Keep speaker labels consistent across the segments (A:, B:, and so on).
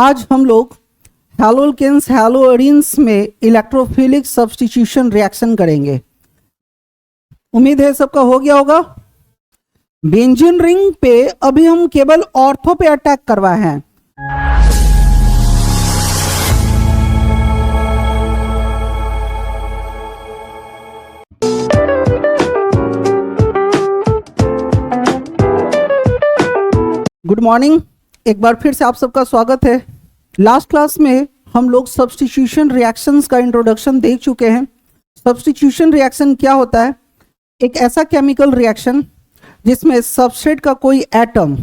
A: आज हम लोग हैलोकेन्स हैलोएरिन्स में इलेक्ट्रोफिलिक सब्स्टिट्यूशन रिएक्शन करेंगे। उम्मीद है सबका हो गया होगा। बेंजीन रिंग पे अभी हम केवल ऑर्थो पे अटैक करवाए हैं। गुड मॉर्निंग, एक बार फिर से आप सबका स्वागत है। लास्ट क्लास में हम लोग सब्स्टिट्यूशन रिएक्शंस का इंट्रोडक्शन देख चुके हैं। सब्स्टिट्यूशन रिएक्शन क्या होता है? एक ऐसा केमिकल रिएक्शन जिसमें सबस्ट्रेट का कोई एटम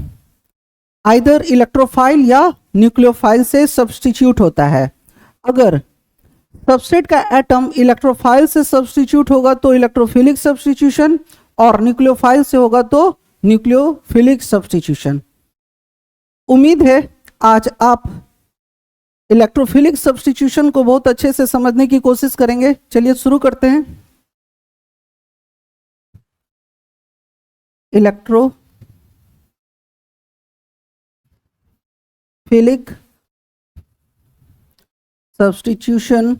A: आइदर इलेक्ट्रोफाइल या न्यूक्लियोफाइल से सब्स्टिट्यूट होता है। अगर सबस्ट्रेट का एटम इलेक्ट्रोफाइल से सब्स्टिट्यूट होगा तो इलेक्ट्रोफिलिक सब्स्टिट्यूशन, और न्यूक्लियोफाइल से होगा तो न्यूक्लियोफिलिक सब्स्टिट्यूशन। उम्मीद है आज आप इलेक्ट्रोफिलिक सब्स्टिट्यूशन को बहुत अच्छे से समझने की कोशिश करेंगे। चलिए शुरू करते हैं। Electrophilic substitution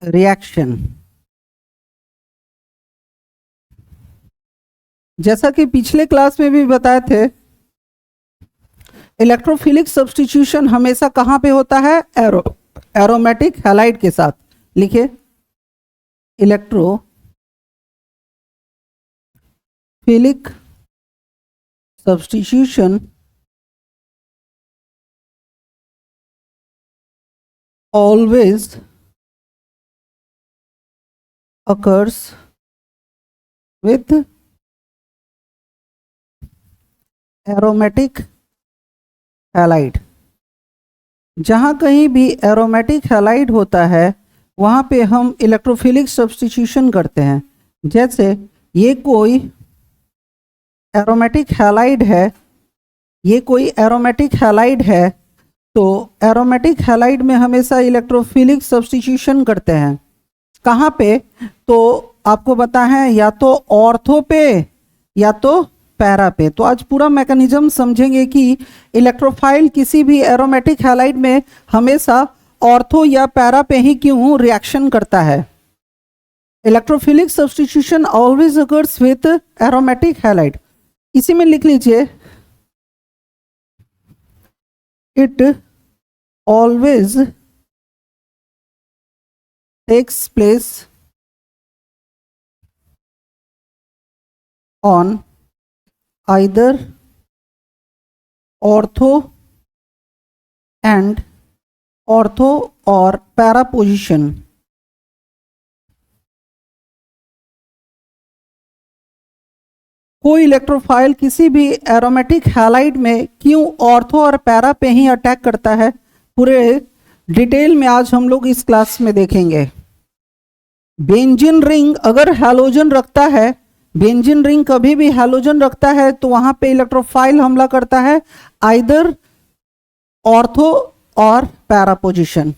A: reaction. जैसा कि पिछले क्लास में भी बताए थे, इलेक्ट्रोफिलिक सब्स्टिट्यूशन हमेशा कहां पे होता है? एरोमेटिक हैलाइड के साथ। लिखिए, electrophilic substitution always occurs with aromatic halide. जहाँ कहीं भी एरोमेटिक हैलाइड होता है वहाँ पे हम इलेक्ट्रोफिलिक सब्स्टिट्यूशन करते हैं। जैसे ये कोई एरोमेटिक हैलाइड है, ये कोई एरोमेटिक हैलाइड है, तो एरोमेटिक हैलाइड में हमेशा इलेक्ट्रोफिलिक सब्स्टिट्यूशन करते हैं। कहाँ पे? तो आपको पता है, या तो ऑर्थो पे या तो पैरा पे। तो आज पूरा मैकेनिज्म समझेंगे कि इलेक्ट्रोफाइल किसी भी एरोमेटिक हैलाइड में हमेशा ऑर्थो या पैरा पे ही क्यों रिएक्शन करता है। Electrophilic substitution always occurs with aromatic halide. इसी में लिख लीजिए, it always takes place on either ortho and ortho or para position। कोई इलेक्ट्रोफाइल किसी भी एरोमेटिक हैलाइड में क्यों ऑर्थो और पैरा पे ही अटैक करता है, पूरे डिटेल में आज हम लोग इस क्लास में देखेंगे। बेंजीन रिंग अगर हैलोजन रखता है, बेंजीन रिंग कभी भी हैलोजन रखता है तो वहां पे इलेक्ट्रोफाइल हमला करता है आइदर ऑर्थो और पैरा पोजीशन।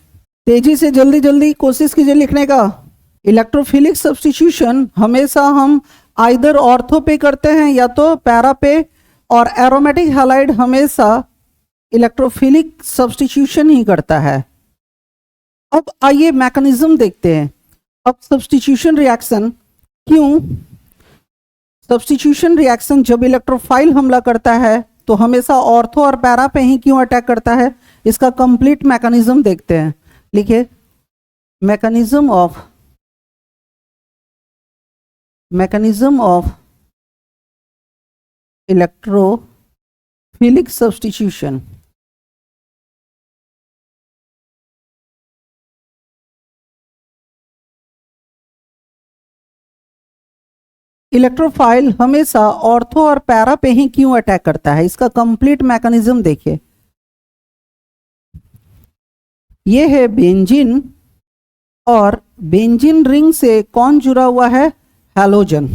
A: तेजी से जल्दी जल्दी कोशिश कीजिए लिखने का। इलेक्ट्रोफिलिक सब्स्टिट्यूशन हमेशा हम आइदर ऑर्थो पे करते हैं या तो पैरा पे, और एरोमेटिक हैलाइड हमेशा इलेक्ट्रोफिलिक सब्स्टिट्यूशन ही करता है। अब आइए मैकेनिज्म देखते हैं। अब सब्स्टिट्यूशन रिएक्शन क्यों? सब्स्टिट्यूशन रिएक्शन जब इलेक्ट्रोफाइल हमला करता है तो हमेशा ऑर्थो और पैरा पे ही क्यों अटैक करता है, इसका कंप्लीट मैकेनिज्म देखते हैं। लिखिए, mechanism of electrophilic substitution. Electrophile हमेशा ऑर्थो और पैरा पे ही क्यों अटैक करता है, इसका कंप्लीट मैकेनिज्म देखिए। ये है बेंजीन, और बेंजीन रिंग से कौन जुड़ा हुआ है? हैलोजन।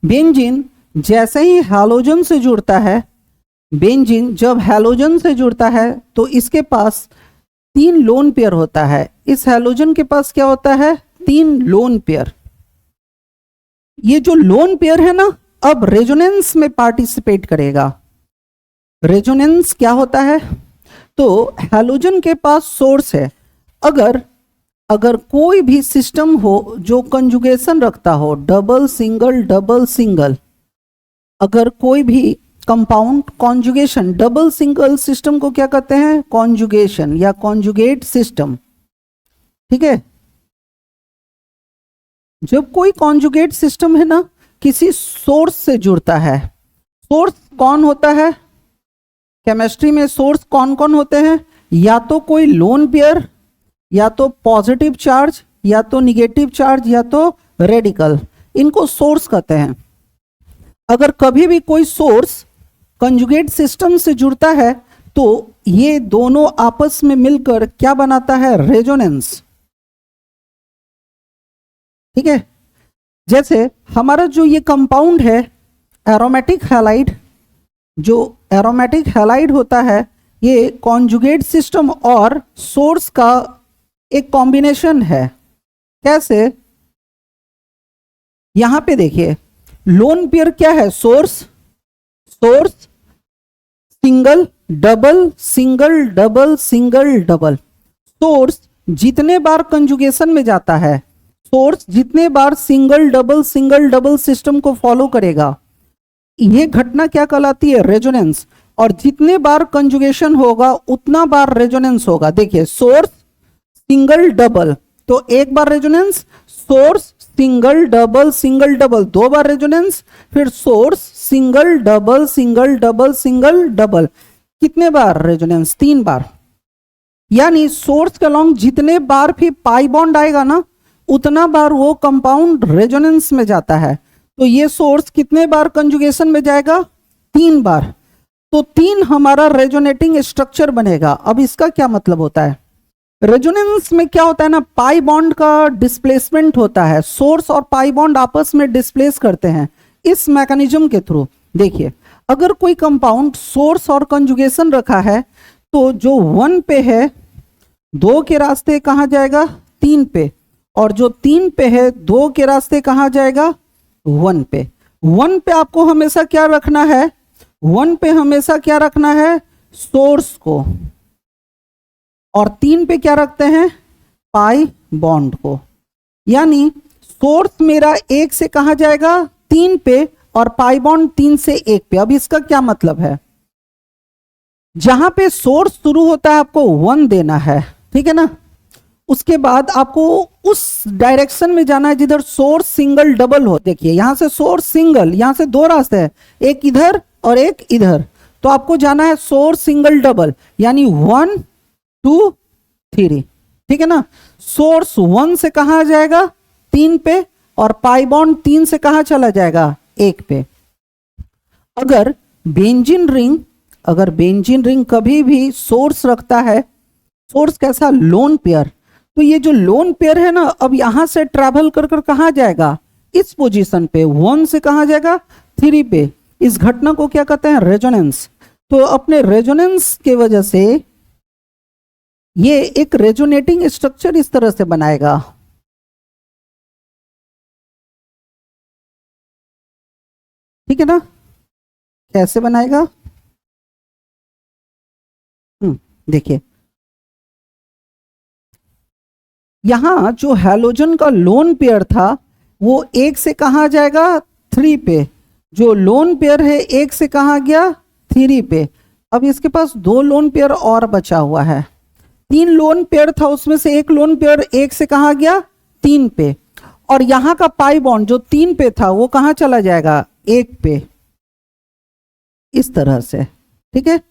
A: बेंजीन जैसे ही हैलोजन से जुड़ता है, बेंजीन जब हैलोजन से जुड़ता है तो इसके पास 3 लोन पेयर होता है। इस हैलोजन के पास क्या होता है? 3 लोन पेयर। ये जो लोन पेयर है ना, अब रेजोनेंस में पार्टिसिपेट करेगा। रेजोनेंस क्या होता है? तो हैलोजन के पास सोर्स है। अगर अगर कोई भी सिस्टम हो जो कंजुगेशन रखता हो, डबल सिंगल, अगर कोई भी compound conjugation, double single system को क्या कहते हैं? कॉन्जुगेशन या कॉन्जुगेट सिस्टम। ठीक है, जब कोई कॉन्जुगेट सिस्टम है ना, किसी सोर्स से जुड़ता है। सोर्स कौन होता है? केमिस्ट्री में सोर्स कौन कौन होते हैं? या तो कोई लोन पेयर, या तो पॉजिटिव चार्ज, या तो निगेटिव चार्ज, या तो रेडिकल, इनको सोर्स कहते हैं। अगर कभी भी कोई सोर्स कंजुगेट सिस्टम से जुड़ता है तो ये दोनों आपस में मिलकर क्या बनाता है? रेजोनेंस। ठीक है, जैसे हमारा जो ये कंपाउंड है एरोमेटिक हैलाइड, जो एरोमेटिक हैलाइड होता है, ये कॉन्जुगेट सिस्टम और सोर्स का एक कॉम्बिनेशन है। कैसे? यहां पे देखिए, लोन पेयर क्या है? Source single double single double. Source जितने बार कंजुगेशन में जाता है, सोर्स जितने बार सिंगल डबल सिस्टम को फॉलो करेगा, यह घटना क्या कहलाती है? रेजोनेंस। और जितने बार कंजुगेशन होगा उतना बार रेजोनेंस होगा। देखिए, सोर्स सिंगल डबल तो एक बार रेजोनेंस, सोर्स सिंगल डबल दो बार रेजोनेंस, फिर सोर्स सिंगल डबल कितने बार रेजोनेंस? 3 बार। यानी सोर्स के अलॉन्ग जितने बार भी पाई बॉन्ड आएगा ना, उतना बार वो कंपाउंड रेजोनेंस में जाता है। तो ये सोर्स कितने बार कंजुगेशन में जाएगा? 3 बार। तो 3 हमारा रेजोनेटिंग स्ट्रक्चर बनेगा। अब इसका क्या मतलब होता है? रेजोनेंस में क्या होता है ना, पाई बॉन्ड का डिस्प्लेसमेंट होता है। सोर्स और पाई बॉन्ड आपस में डिस्प्लेस करते हैं इस मैकेनिज्म के थ्रू। देखिए, अगर कोई कंपाउंड सोर्स और कंजुगेशन रखा है तो जो 1 पे है 2 के रास्ते कहां जाएगा? 3 पे। और जो 3 पे है 2 के रास्ते कहां जाएगा? 1 पे। 1 पे आपको हमेशा क्या रखना है? 1 पे हमेशा क्या रखना है? सोर्स को। और 3 पे क्या रखते हैं? पाई बॉन्ड को। यानी सोर्स मेरा 1 से कहां जाएगा? 3 पे, और पाई बॉन्ड 3 से 1 पे। अब इसका क्या मतलब है? जहां पे सोर्स शुरू होता है आपको 1 देना है, ठीक है ना। उसके बाद आपको उस डायरेक्शन में जाना है जिधर सोर्स सिंगल डबल हो। देखिए, यहां से सोर्स सिंगल, यहां से 2 रास्ते हैं, एक इधर और एक इधर। तो आपको जाना है सोर्स सिंगल डबल, यानी 1 2 3, ठीक है ना। सोर्स 1 से कहां जाएगा? 3 पे, और पाई बॉन्ड 3 से कहां चला जाएगा? 1 पे। अगर बेंजीन रिंग कभी भी सोर्स रखता है, सोर्स कैसा? Lone pair. तो ये जो लोन पेयर है ना, अब यहां से ट्रैवल कर कर कहां जाएगा? इस पोजीशन पे 1 से कहां जाएगा? 3 पे। इस घटना को क्या कहते हैं? रेजोनेंस। तो अपने रेजोनेंस के वजह से ये एक रेजोनेटिंग स्ट्रक्चर इस तरह से बनाएगा। ठीक है ना। कैसे बनाएगा? देखिए, यहां जो हैलोजन का लोन पेयर था वो 1 से कहां जाएगा? 3 पे। जो लोन पेयर है 1 से कहां गया? 3 पे। अब इसके पास 2 लोन पेयर और बचा हुआ है। 3 लोन पेयर था, उसमें से एक लोन पेयर 1 से कहां गया? 3 पे। और यहां का पाई बॉन्ड जो 3 पे था वो कहां चला जाएगा? 1 पे। इस तरह से, ठीक है।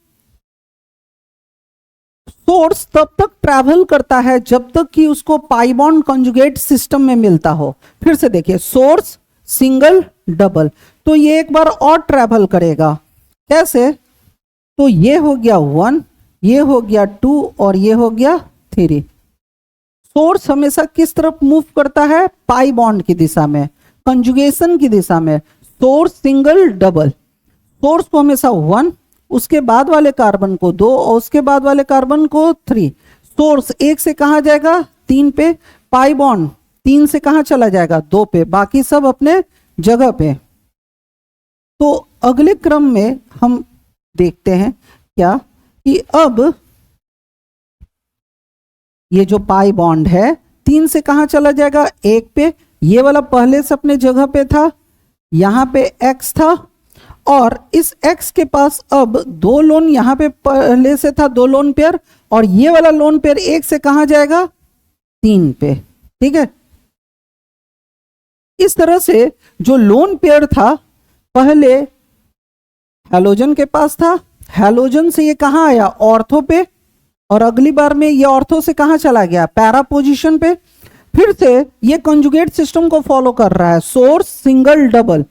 A: सोर्स तब तक ट्रैवल करता है जब तक कि उसको पाई बॉन्ड कंजुगेट सिस्टम में मिलता हो। फिर से देखिए, सोर्स सिंगल डबल, तो ये एक बार और ट्रैवल करेगा। कैसे? तो ये हो गया 1, ये हो गया 2, और ये हो गया 3। सोर्स हमेशा किस तरफ मूव करता है? पाई बॉन्ड की दिशा में, कंजुगेशन की दिशा में। सोर्स सिंगल डबल, सोर्स को हमेशा 1, उसके बाद वाले कार्बन को 2, और उसके बाद वाले कार्बन को 3। सोर्स 1 से कहां जाएगा? 3 पे। पाई बॉन्ड 3 से कहां चला जाएगा? 2 पे। बाकी सब अपने जगह पे। तो अगले क्रम में हम देखते हैं क्या कि अब ये जो पाई बॉन्ड है 3 से कहाँ चला जाएगा, 1 पे। ये वाला पहले से अपने जगह पे था, यहाँ पे x था, और इस x के पास अब 2 लोन, यहाँ पे पहले से था 2 लोन पेयर, और ये वाला लोन पेयर 1 से कहाँ जाएगा, 3 पे। ठीक है, इस तरह से जो लोन पेयर था पहले हैलोजन के पास था, हैलोजन से ये कहाँ आया, ऑर्थो पे, और अगली बार में ये ऑर्थो से कहाँ चला गया, पैरा पोजीशन पे। फिर से ये कंजुगेट सिस्टम को फॉलो कर रहा है, सोर्स सिंगल डबल।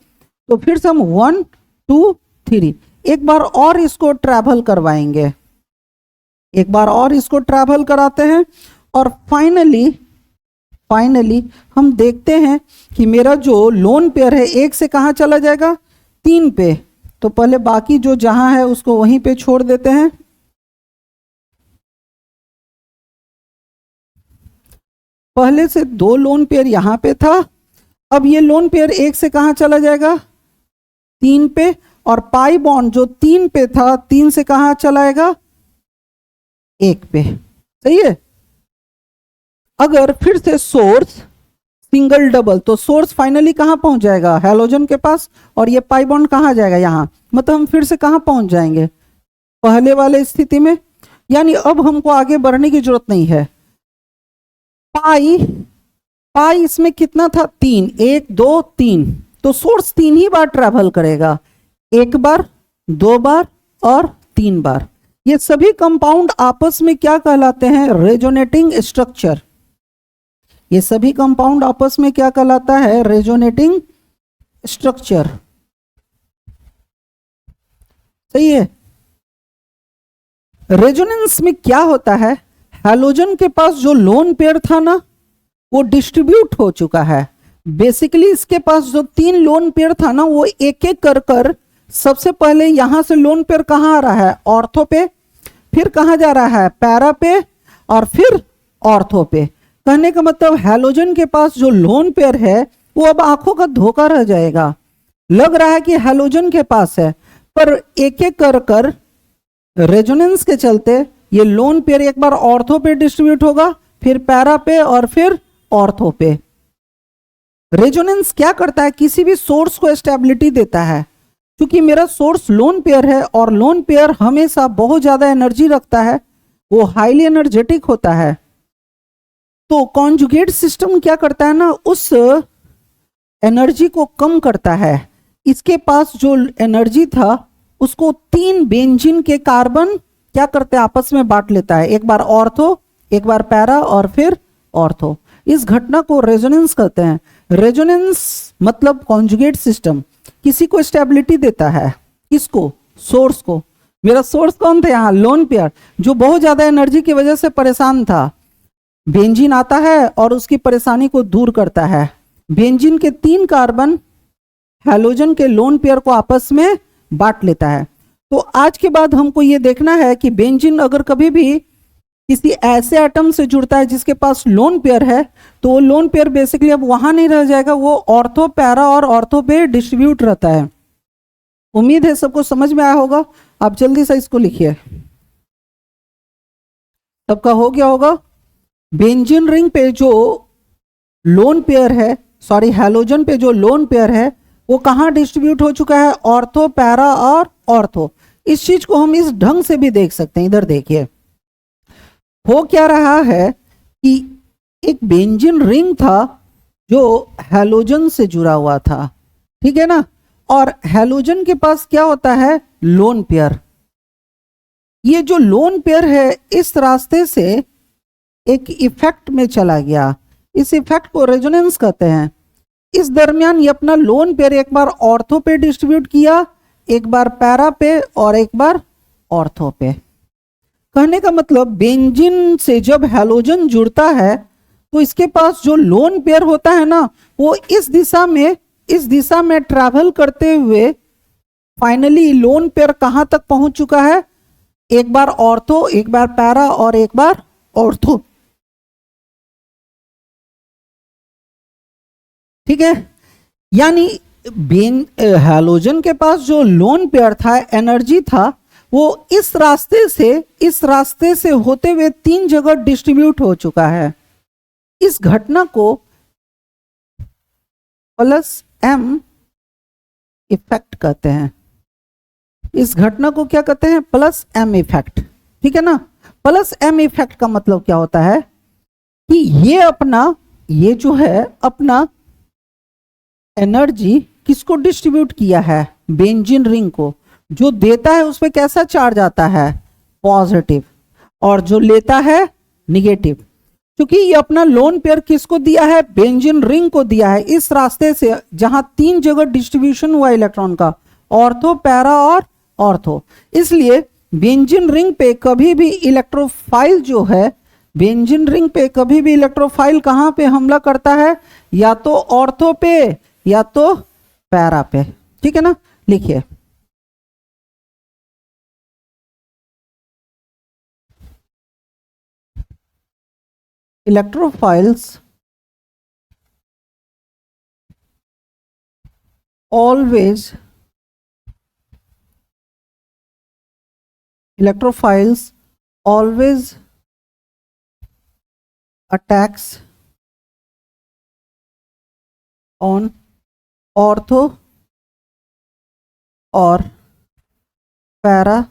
A: तो फिर से हम 1 2 3 एक बार और इसको ट्रैवल करवाएंगे, एक बार और इसको ट्रैवल कराते हैं, और फाइनली हम देखते हैं कि मेरा जो लोन पेयर है 1 से कहाँ चला जाएगा, 3 पे। तो पहले बाकी जो जहां है उसको वहीं पे छोड़ देते हैं। पहले से 2 लोन पेयर यहां पे था, अब ये लोन पेयर 1 से कहाँ चला जाएगा, 3 पे, और पाई बॉन्ड जो 3 पे था 3 से कहाँ चलाएगा, 1 पे। सही है। अगर फिर से सोर्स सिंगल डबल, तो सोर्स फाइनली कहाँ पहुंच जाएगा, हैलोजन के पास, और ये पाई बॉन्ड कहाँ जाएगा, यहाँ। मतलब हम फिर से कहाँ पहुंच जाएंगे, पहले वाले स्थिति में। यानी अब हमको आगे बढ़ने की जरूरत नहीं है। पाई इसमें कितना था, 3, 1 2 3, तो सोर्स 3 ही बार ट्रैवल करेगा, 1 बार 2 बार और 3 बार। ये सभी कंपाउंड आपस में क्या कहलाते हैं, रेजोनेटिंग स्ट्रक्चर। ये सभी कंपाउंड आपस में क्या कहलाता है, रेजोनेटिंग स्ट्रक्चर। सही है। रेजोनेंस में क्या होता है, हैलोजन के पास जो लोन पेयर था ना वो डिस्ट्रीब्यूट हो चुका है। बेसिकली इसके पास जो 3 लोन पेयर था ना वो एक एक कर सबसे पहले यहां से लोन पेयर कहां आ रहा है, ऑर्थो पे, फिर कहां जा रहा है, पैरा पे, और फिर ऑर्थो पे। कहने का मतलब हैलोजन के पास जो लोन पेयर है वो अब आंखों का धोखा रह जाएगा। लग रहा है कि हैलोजन के पास है, पर एक एक कर रेजोनेंस के चलते ये लोन पेयर एक बार ऑर्थो पे डिस्ट्रीब्यूट होगा, फिर पैरा पे, और फिर ऑर्थो पे। रेजोनेंस क्या करता है, किसी भी सोर्स को स्टेबिलिटी देता है। क्योंकि मेरा सोर्स लोन पेयर है और लोन पेयर हमेशा बहुत ज्यादा एनर्जी रखता है, वो हाईली एनर्जेटिक होता है। तो कॉन्जुगेट सिस्टम क्या करता है ना, उस एनर्जी को कम करता है। इसके पास जो एनर्जी था उसको 3 बेंजीन के कार्बन क्या करते हैं, आपस में बांट लेता है, एक बार ऑर्थो, एक बार पैरा, और फिर ऑर्थो। इस घटना को रेजोनेंस कहते हैं। रेजोनेंस मतलब कॉन्जुगेट सिस्टम किसी को स्टेबिलिटी देता है, किसको, सोर्स को। मेरा सोर्स कौन था यहाँ, लोन पेयर, जो बहुत ज्यादा एनर्जी की वजह से परेशान था। बेंजीन आता है और उसकी परेशानी को दूर करता है। बेंजीन के 3 कार्बन हैलोजन के लोन पेयर को आपस में बांट लेता है। तो आज के बाद हमको ये देखना है कि बेंजीन अगर कभी भी किसी ऐसे एटम से जुड़ता है जिसके पास लोन पेयर है, तो वो लोन पेयर बेसिकली अब वहां नहीं रह जाएगा, वो ऑर्थो, पैरा और ऑर्थो पे डिस्ट्रीब्यूट रहता है। उम्मीद है सबको समझ में आया होगा। आप जल्दी से इसको लिखिए। सबका हो गया होगा। बेंजीन रिंग पे जो लोन पेयर है, सॉरी हैलोजन पे जो लोन पेयर है, वो कहाँ डिस्ट्रीब्यूट हो चुका है, ऑर्थो, पैरा और ऑर्थो। इस चीज को हम इस ढंग से भी देख सकते हैं। इधर देखिए, हो क्या रहा है कि एक बेंजीन रिंग था जो हैलोजन से जुड़ा हुआ था, ठीक है ना, और हैलोजन के पास क्या होता है, लोन पेयर। ये जो लोन पेयर है इस रास्ते से एक इफेक्ट में चला गया, इस इफेक्ट को रेजोनेंस कहते हैं। इस दरमियान ये अपना लोन पेयर एक बार ऑर्थो पे डिस्ट्रीब्यूट किया, एक बार पैरा पे, और एक बार ऑर्थो पे। कहने का मतलब बेंजीन से जब हैलोजन जुड़ता है तो इसके पास जो लोन पेयर होता है ना, वो इस दिशा में ट्रैवल करते हुए फाइनली लोन पेयर कहां तक पहुंच चुका है, एक बार ऑर्थो, एक बार पैरा और एक बार ऑर्थो। ठीक है, यानी हैलोजन के पास जो लोन पेयर था, एनर्जी था, वो इस रास्ते से होते हुए 3 जगह डिस्ट्रीब्यूट हो चुका है। इस घटना को प्लस एम इफेक्ट कहते हैं। इस घटना को क्या कहते हैं? Plus M effect. ठीक है ना। प्लस एम इफेक्ट का मतलब क्या होता है कि ये जो है अपना एनर्जी किसको डिस्ट्रीब्यूट किया है? बेंजीन रिंग को। जो देता है उस पर कैसा चार्ज आता है? पॉजिटिव। और जो लेता है निगेटिव। क्योंकि ये अपना लोन पेयर किसको दिया है? बेंजीन रिंग को दिया है। इस रास्ते से जहां 3 जगह डिस्ट्रीब्यूशन हुआ इलेक्ट्रॉन का, ऑर्थो, पैरा और ऑर्थो, इसलिए बेंजीन रिंग पे कभी भी इलेक्ट्रोफाइल जो है, बेंजीन रिंग पे कभी भी इलेक्ट्रोफाइल कहां पे हमला करता है? या तो ऑर्थो पे या तो पैरा पे। ठीक है ना। लिखिए, electrophiles always attacks on ortho और पैरा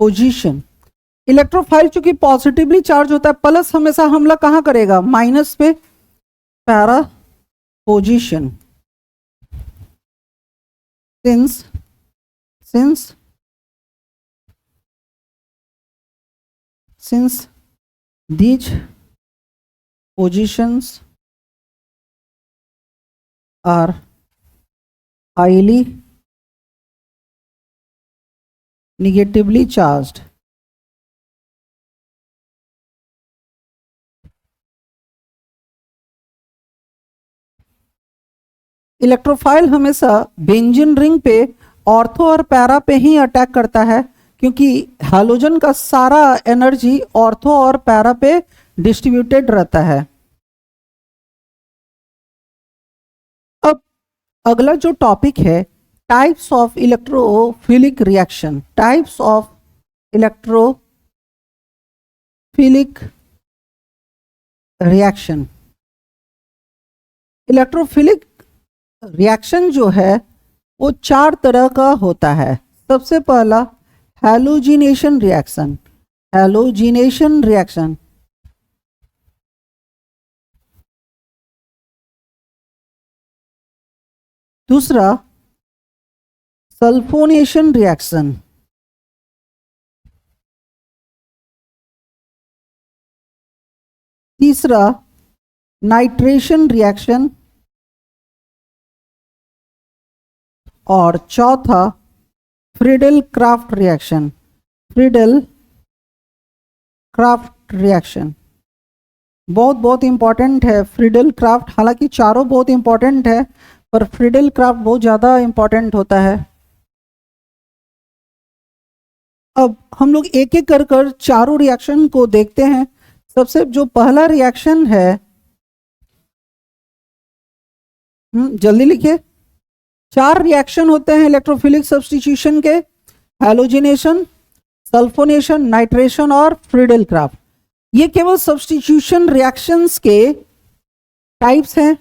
A: पोजीशन। इलेक्ट्रोफाइल चूंकि पॉजिटिवली चार्ज होता है, प्लस हमेशा हमला कहां करेगा? माइनस पे, para position. since these positions are highly negatively charged, electrophile हमेशा बेंजीन रिंग पे, ऑर्थो और पैरा पे ही अटैक करता है, क्योंकि हैलोजन का सारा एनर्जी ऑर्थो और पैरा पे डिस्ट्रीब्यूटेड रहता है। अब अगला जो टॉपिक है, types of electrophilic reaction. Types of electrophilic reaction. Electrophilic reaction जो है वो 4 तरह का होता है। सबसे पहला हैलोजिनेशन रिएक्शन। Halogenation reaction. दूसरा सल्फोनेशन रिएक्शन। तीसरा नाइट्रेशन रिएक्शन। और चौथा Friedel craft reaction. Friedel craft reaction बहुत बहुत इंपॉर्टेंट है। फ्रीडल क्राफ्ट, हालांकि चारों बहुत इंपॉर्टेंट है, पर फ्रीडल क्राफ्ट बहुत ज़्यादा इंपॉर्टेंट होता है। अब हम लोग एक एक कर चारों रिएक्शन को देखते हैं। सबसे जो पहला रिएक्शन है, जल्दी लिखिए। 4 रिएक्शन होते हैं इलेक्ट्रोफिलिक सब्स्टिट्यूशन के: हैलोजिनेशन, सल्फोनेशन, नाइट्रेशन और फ्रीडल क्राफ्ट। ये केवल सब्स्टिट्यूशन रिएक्शंस के टाइप्स हैं।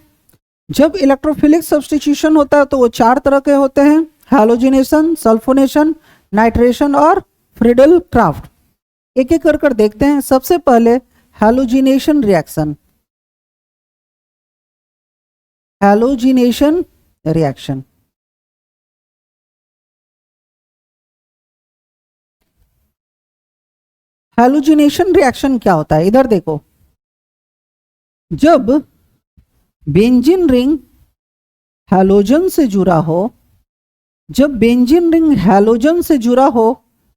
A: जब इलेक्ट्रोफिलिक सब्स्टिट्यूशन होता है तो वो 4 तरह के होते हैं: हैलोजिनेशन, सल्फोनेशन, नाइट्रेशन और फ्रीडल क्राफ्ट। एक एक कर देखते हैं। सबसे पहले halogenation reaction. Halogenation reaction halogenation reaction क्या होता है? इधर देखो, जब बेंजीन रिंग हैलोजन से जुड़ा हो, जब बेंजीन रिंग हैलोजन से जुड़ा हो,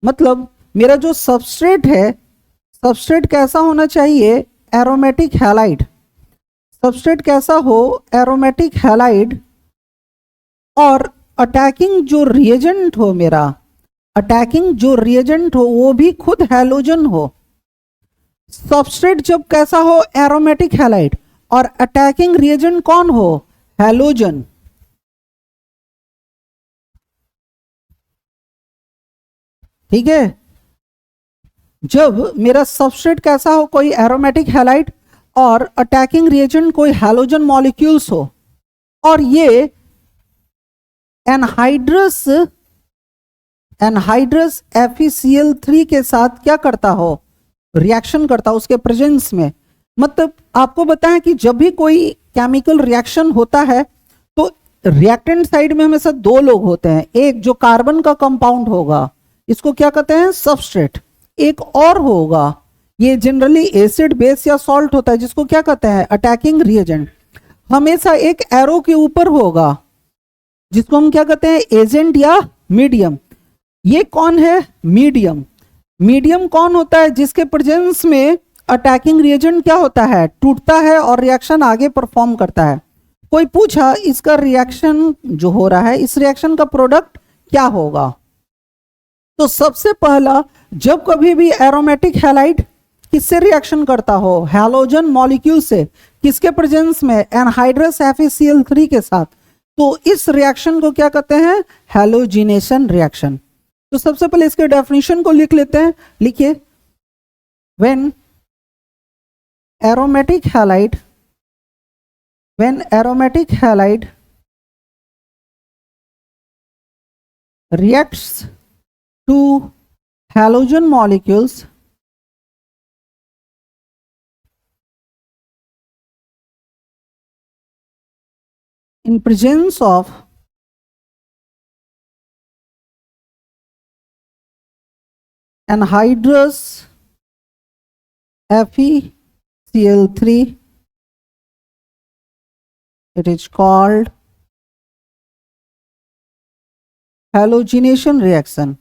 A: मतलब मेरा जो सबस्ट्रेट है, सबस्ट्रेट कैसा होना चाहिए? Aromatic halide. सबस्ट्रेट कैसा हो? Aromatic halide. और अटैकिंग जो रिएजेंट हो, मेरा अटैकिंग जो रिएजेंट हो वो भी खुद हैलोजन हो। सबस्ट्रेट जब कैसा हो? Aromatic halide. और अटैकिंग रिएजेंट कौन हो? हैलोजन। ठीक है। जब मेरा सबस्ट्रेट कैसा हो, कोई एरोमेटिक हैलाइड और अटैकिंग रिएजेंट कोई हैलोजन मॉलिक्यूल्स हो, और ये एनहाइड्रस FeCl3 के साथ क्या करता हो, रिएक्शन करता हो उसके प्रेजेंस में। मतलब आपको बताएं कि जब भी कोई केमिकल रिएक्शन होता है तो रिएक्टेंट साइड में हमेशा दो लोग होते हैं, एक जो कार्बन का कंपाउंड होगा इसको क्या कहते हैं, सबस्ट्रेट, एक और होगा ये जनरली एसिड बेस या सॉल्ट होता है जिसको क्या कहते हैं, अटैकिंग रिएजेंट। हमेशा एक एरो के ऊपर होगा जिसको हम क्या कहते हैं, एजेंट या मीडियम। ये कौन है, मीडियम। मीडियम कौन होता है, जिसके प्रेजेंस में अटैकिंग रिएजेंट क्या होता है, टूटता है और रिएक्शन आगे परफॉर्म करता है। कोई पूछा इसका रिएक्शन जो हो रहा है, इस रिएक्शन का प्रोडक्ट क्या होगा, तो सबसे पहला जब कभी भी एरोमेटिक हैलाइड किससे रिएक्शन करता हो, हैलोजन मॉलिक्यूल से, किसके प्रेजेंस में, एनहाइड्रस FeCl3 के साथ, तो इस रिएक्शन को क्या कहते हैं, हैलोजिनेशन रिएक्शन। तो सबसे पहले इसके डेफिनेशन को लिख लेते हैं, लिखिए, when aromatic halide reacts to halogen molecules in presence of anhydrous FeCl3, it is called halogenation reaction.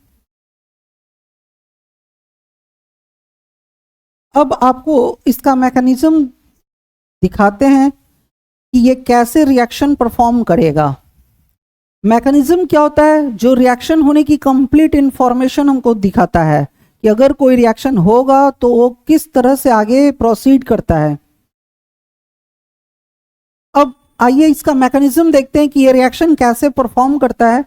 A: अब आपको इसका मैकेनिज्म दिखाते हैं कि ये कैसे रिएक्शन परफॉर्म करेगा। मैकेनिज्म क्या होता है, जो रिएक्शन होने की कंप्लीट इंफॉर्मेशन हमको दिखाता है कि अगर कोई रिएक्शन होगा तो वो किस तरह से आगे प्रोसीड करता है। अब आइए इसका मैकेनिज्म देखते हैं कि ये रिएक्शन कैसे परफॉर्म करता है।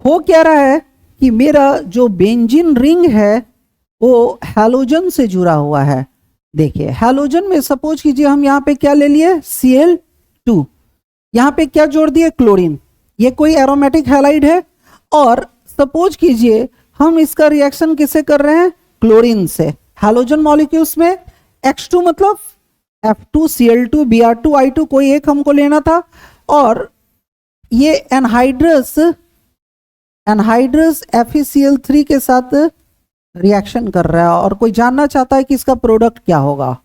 A: हो क्या रहा है कि मेरा जो बेंजीन रिंग है वो हैलोजन से जुड़ा हुआ है। देखिए हैलोजन में सपोज कीजिए हम यहाँ पे क्या ले लिए, Cl2, यहाँ पे क्या जोड़ दिए, क्लोरीन। ये कोई एरोमेटिक हैलाइड है और सपोज कीजिए हम इसका रिएक्शन किससे कर रहे हैं, क्लोरीन से। हैलोजन मॉलिक्यूल्स में X2 मतलब F2Cl2 Br2I2 कोई एक हमको लेना था, और ये एनहाइड्रस FeCl3 के साथ रिएक्शन कर रहा है और कोई जानना चाहता है कि इसका प्रोडक्ट क्या होगा।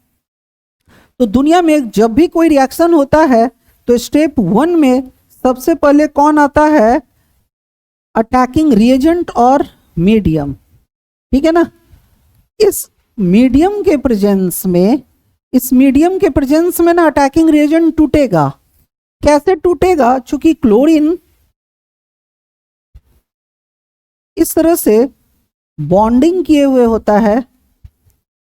A: तो दुनिया में जब भी कोई रिएक्शन होता है तो स्टेप 1 में सबसे पहले कौन आता है, अटैकिंग रिएजेंट और मीडियम, ठीक है ना। इस मीडियम के प्रेजेंस में ना अटैकिंग रिएजेंट टूटेगा। कैसे टूटेगा, चूंकि क्लोरीन इस तरह से बॉन्डिंग किए हुए होता है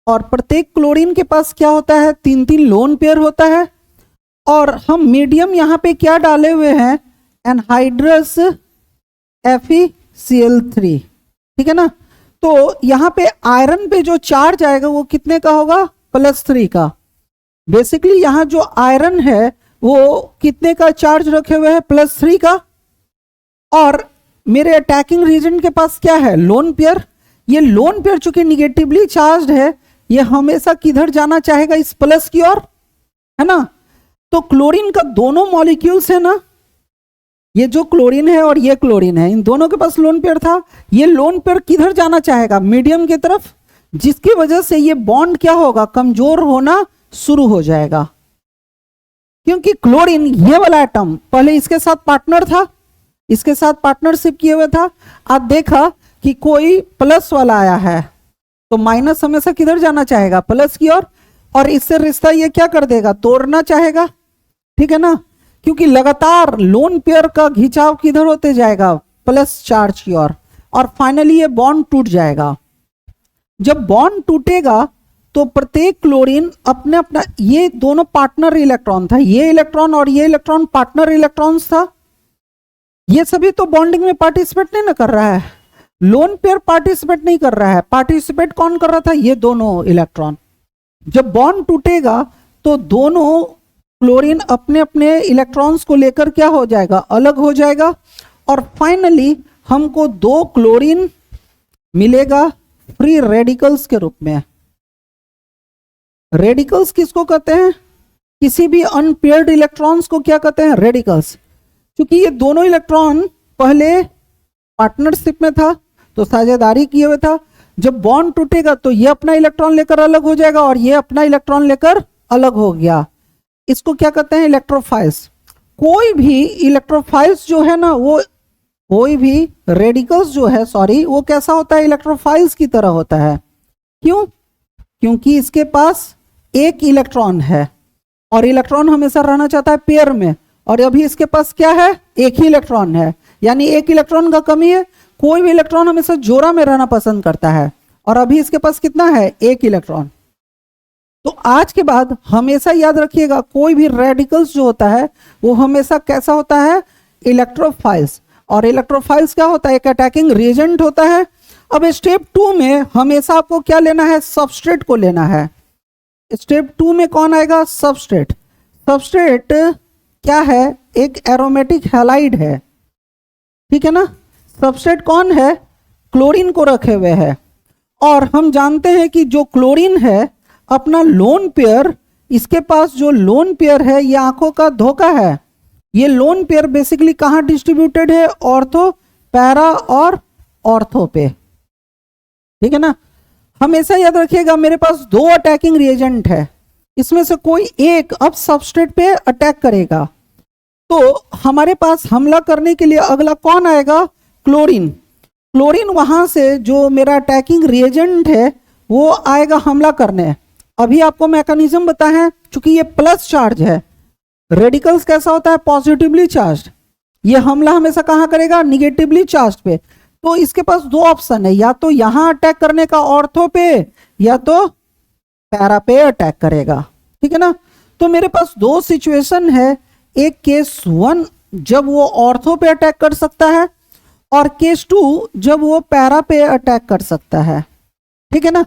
A: और प्रत्येक क्लोरीन के पास क्या होता है, 3-3 लोन पेयर होता है, और हम मीडियम यहाँ पे क्या डाले हुए हैं, एनहाइड्रस FeCl3, ठीक है ना। तो यहाँ पे आयरन पे जो चार्ज आएगा वो कितने का होगा, +3 का। बेसिकली यहाँ जो आयरन है वो कितने का चार्ज रखे हुए हैं, +3 का, और मेरे अटैकिंग रीजन के पास क्या है, लोन पेयर। ये लोन पेयर चूंकि निगेटिवली चार्ज है, ये हमेशा किधर जाना चाहेगा, इस प्लस की ओर, है ना। तो क्लोरीन का दोनों मॉलिक्यूल्स है ना, ये जो क्लोरीन है और ये क्लोरीन है, इन दोनों के पास लोन पेयर था। ये लोन पेयर किधर जाना चाहेगा, मीडियम की तरफ, जिसकी वजह से ये बॉन्ड क्या होगा, कमजोर होना शुरू हो जाएगा। क्योंकि क्लोरीन ये वाला एटम पहले इसके साथ पार्टनर था, इसके साथ पार्टनरशिप किए हुए था। अब देखा कि कोई प्लस वाला आया है तो माइनस हमेशा किधर जाना चाहेगा, प्लस की ओर, और इससे रिश्ता ये क्या कर देगा, तोड़ना चाहेगा, ठीक है ना। क्योंकि लगातार लोन पेयर का खिंचाव किधर होते जाएगा, प्लस चार्ज की ओर, और फाइनली ये बॉन्ड टूट जाएगा। जब बॉन्ड टूटेगा तो प्रत्येक क्लोरीन अपने अपना, ये दोनों पार्टनर इलेक्ट्रॉन था, ये इलेक्ट्रॉन और ये इलेक्ट्रॉन पार्टनर इलेक्ट्रॉन्स था। ये सभी तो बॉन्डिंग में पार्टिसिपेट नहीं ना कर रहा है। लोन पेयर पार्टिसिपेट नहीं कर रहा है, पार्टिसिपेट कौन कर रहा था, ये दोनों इलेक्ट्रॉन। जब बॉन्ड टूटेगा तो दोनों क्लोरीन अपने अपने इलेक्ट्रॉन्स को लेकर क्या हो जाएगा, अलग हो जाएगा, और फाइनली हमको 2 क्लोरीन मिलेगा फ्री रेडिकल्स के रूप में। रेडिकल्स किसको कहते हैं, किसी भी अनपेयर्ड इलेक्ट्रॉन्स को क्या कहते हैं, रेडिकल्स। क्योंकि ये दोनों इलेक्ट्रॉन पहले पार्टनरशिप में था, तो साझेदारी किए हुए था, जब बॉन्ड टूटेगा तो ये अपना इलेक्ट्रॉन लेकर अलग हो जाएगा और ये अपना इलेक्ट्रॉन लेकर अलग हो गया। इसको क्या कहते हैं, इलेक्ट्रोफाइल्स। कोई भी इलेक्ट्रोफाइल्स जो है ना, वो कोई भी रेडिकल्स जो है, सॉरी, वो कैसा होता है, इलेक्ट्रोफाइल्स की तरह होता है। क्यों, क्योंकि इसके पास एक इलेक्ट्रॉन है और इलेक्ट्रॉन हमेशा रहना चाहता है पेयर में, और अभी इसके पास क्या है, एक ही इलेक्ट्रॉन है, यानी एक इलेक्ट्रॉन का कमी है। कोई भी इलेक्ट्रॉन हमेशा जोड़ा में रहना पसंद करता है, और अभी इसके पास कितना है, एक इलेक्ट्रॉन। तो आज के बाद हमेशा याद रखिएगा, कोई भी रेडिकल्स जो होता है वो हमेशा कैसा होता है, इलेक्ट्रोफाइल्स। और इलेक्ट्रोफाइल्स क्या होता है, एक अटैकिंग रिएजेंट होता है। अब स्टेप 2 में हमेशा आपको क्या लेना है, सबस्ट्रेट को लेना है। स्टेप 2 में कौन आएगा, सबस्ट्रेट। सबस्ट्रेट क्या है, एक एरोमेटिक हैलाइड है, ठीक है ना। सबस्ट्रेट कौन है, क्लोरीन को रखे हुए है, और हम जानते हैं कि जो क्लोरीन है अपना लोन पेयर, इसके पास जो लोन पेयर है ये आंखों का धोखा है। ये लोन पेयर बेसिकली कहाँ डिस्ट्रीब्यूटेड है, ऑर्थो, पैरा और ऑर्थो पे, ठीक है ना। हमेशा याद रखिएगा मेरे पास 2 अटैकिंग रिएजेंट है, इसमें से कोई एक अब सबस्ट्रेट पे अटैक करेगा, तो हमारे पास हमला करने के लिए अगला कौन आएगा, क्लोरीन। क्लोरीन वहां से जो मेरा अटैकिंग रिएजेंट है वो आएगा हमला करने। अभी आपको मैकेनिज्म बताए हैं, चूंकि ये प्लस चार्ज है, रेडिकल्स कैसा होता है, पॉजिटिवली चार्ज, ये हमला हमेशा कहां करेगा, निगेटिवली चार्ज पे। तो इसके पास 2 ऑप्शन है, या तो यहां अटैक करने का ऑर्थो पे, या तो पैरा पे अटैक करेगा, ठीक है ना। तो मेरे पास 2 सिचुएशन है, एक केस 1 जब वो ऑर्थो पे अटैक कर सकता है, और केस 2 जब वो पैरा पे अटैक कर सकता है, ठीक है ना।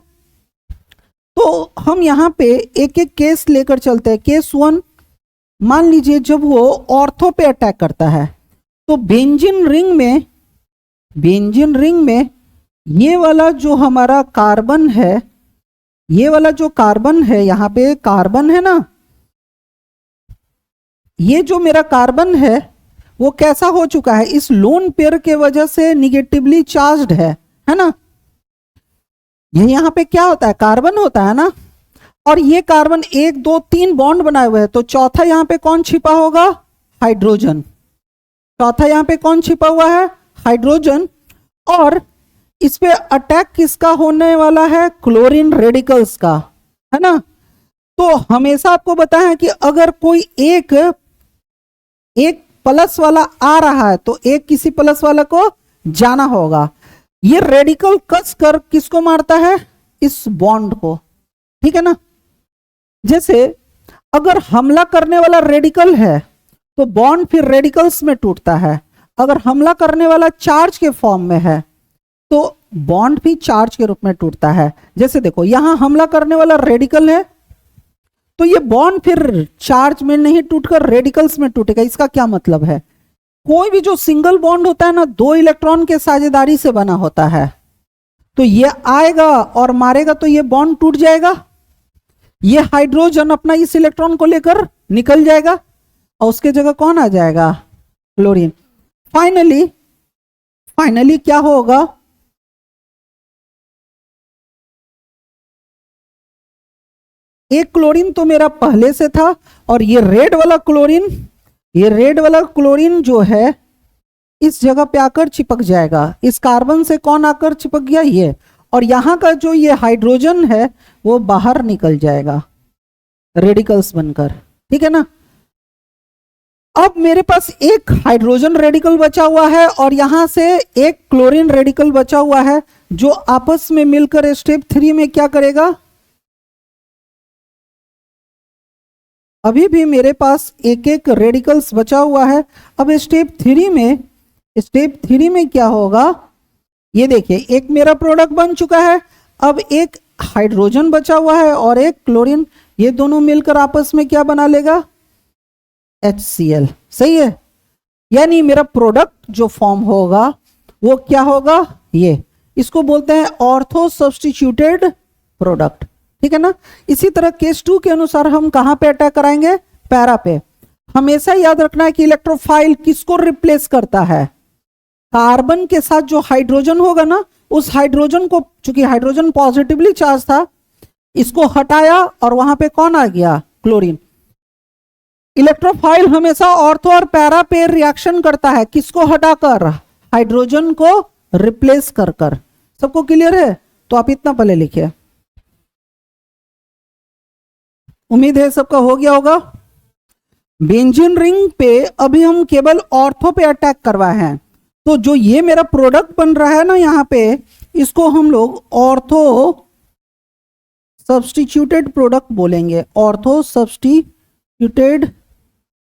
A: तो हम यहाँ पे एक एक केस लेकर चलते हैं। केस 1 मान लीजिए जब वो ऑर्थो पे अटैक करता है, तो बेंजीन रिंग में ये वाला जो हमारा कार्बन है, ये वाला जो कार्बन है, यहाँ पे कार्बन है ना, ये जो मेरा कार्बन है वो कैसा हो चुका है, इस लोन पेयर के वजह से निगेटिवली चार्ज्ड है ना। ये यहाँ पे क्या होता है, कार्बन होता है ना, और ये कार्बन 1 2 3 बॉन्ड बनाए हुए हैं, तो चौथा यहाँ पे कौन छिपा होगा, हाइड्रोजन। चौथा यहाँ पे कौन छिपा हुआ है, हाइड्रोजन। और इस पे अटैक किसका होने वाला है, क्लोरीन रेडिकल्स का, है ना। तो हमेशा आपको बताया कि अगर कोई एक प्लस वाला आ रहा है तो एक किसी प्लस वाला को जाना होगा। ये रेडिकल कस कर किसको मारता है, इस बॉन्ड को, ठीक है ना। जैसे अगर हमला करने वाला रेडिकल है तो बॉन्ड फिर रेडिकल्स में टूटता है, अगर हमला करने वाला चार्ज के फॉर्म में है तो बॉन्ड भी चार्ज के रूप में टूटता है। जैसे देखो यहां हमला करने वाला रेडिकल है, तो ये बॉन्ड फिर चार्ज में नहीं टूटकर रेडिकल्स में टूटेगा। इसका क्या मतलब है, कोई भी जो सिंगल बॉन्ड होता है ना, 2 इलेक्ट्रॉन के साझेदारी से बना होता है, तो ये आएगा और मारेगा तो ये बॉन्ड टूट जाएगा, ये हाइड्रोजन अपना इस इलेक्ट्रॉन को लेकर निकल जाएगा और उसके जगह कौन आ जाएगा, क्लोरीन। फाइनली क्या होगा, एक क्लोरीन तो मेरा पहले से था, और ये रेड वाला क्लोरीन जो है इस जगह पे आकर चिपक जाएगा, इस कार्बन से कौन आकर चिपक गया, ये, और यहां का जो ये हाइड्रोजन है वो बाहर निकल जाएगा रेडिकल्स बनकर, ठीक है ना। अब मेरे पास एक हाइड्रोजन रेडिकल बचा हुआ है और यहां से एक क्लोरीन रेडिकल बचा हुआ है, जो आपस में मिलकर स्टेप 3 में क्या करेगा, अभी भी मेरे पास एक एक रेडिकल्स बचा हुआ है। अब स्टेप 3 में क्या होगा, ये देखिए एक मेरा प्रोडक्ट बन चुका है, अब एक हाइड्रोजन बचा हुआ है और एक क्लोरीन, ये दोनों मिलकर आपस में क्या बना लेगा, HCl। सही है, यानी मेरा प्रोडक्ट जो फॉर्म होगा वो क्या होगा, ये इसको बोलते हैं ऑर्थो सब्स्टिट्यूटेड प्रोडक्ट। ठीक है ना। इसी तरह केस 2 के अनुसार हम कहां पे अटैक कराएंगे, पैरा पे। हमेशा याद रखना है कि इलेक्ट्रोफाइल किसको रिप्लेस करता है, कार्बन के साथ जो हाइड्रोजन होगा ना, उस हाइड्रोजन को, चूंकि हाइड्रोजन पॉजिटिवली चार्ज था, इसको हटाया और वहां पे कौन आ गया, क्लोरीन। इलेक्ट्रोफाइल हमेशा ऑर्थो और पैरा पे रिएक्शन करता है, किसको हटाकर, हाइड्रोजन को रिप्लेस कर कर। सबको क्लियर है, तो आप इतना पहले लिखिए। उम्मीद है सबका हो गया होगा। बेंजीन रिंग पे अभी हम केवल ऑर्थो पे अटैक करवाए हैं, तो जो ये मेरा प्रोडक्ट बन रहा है ना यहां पे, इसको हम लोग ऑर्थो सब्स्टिट्यूटेड प्रोडक्ट बोलेंगे, ऑर्थो सब्स्टिट्यूटेड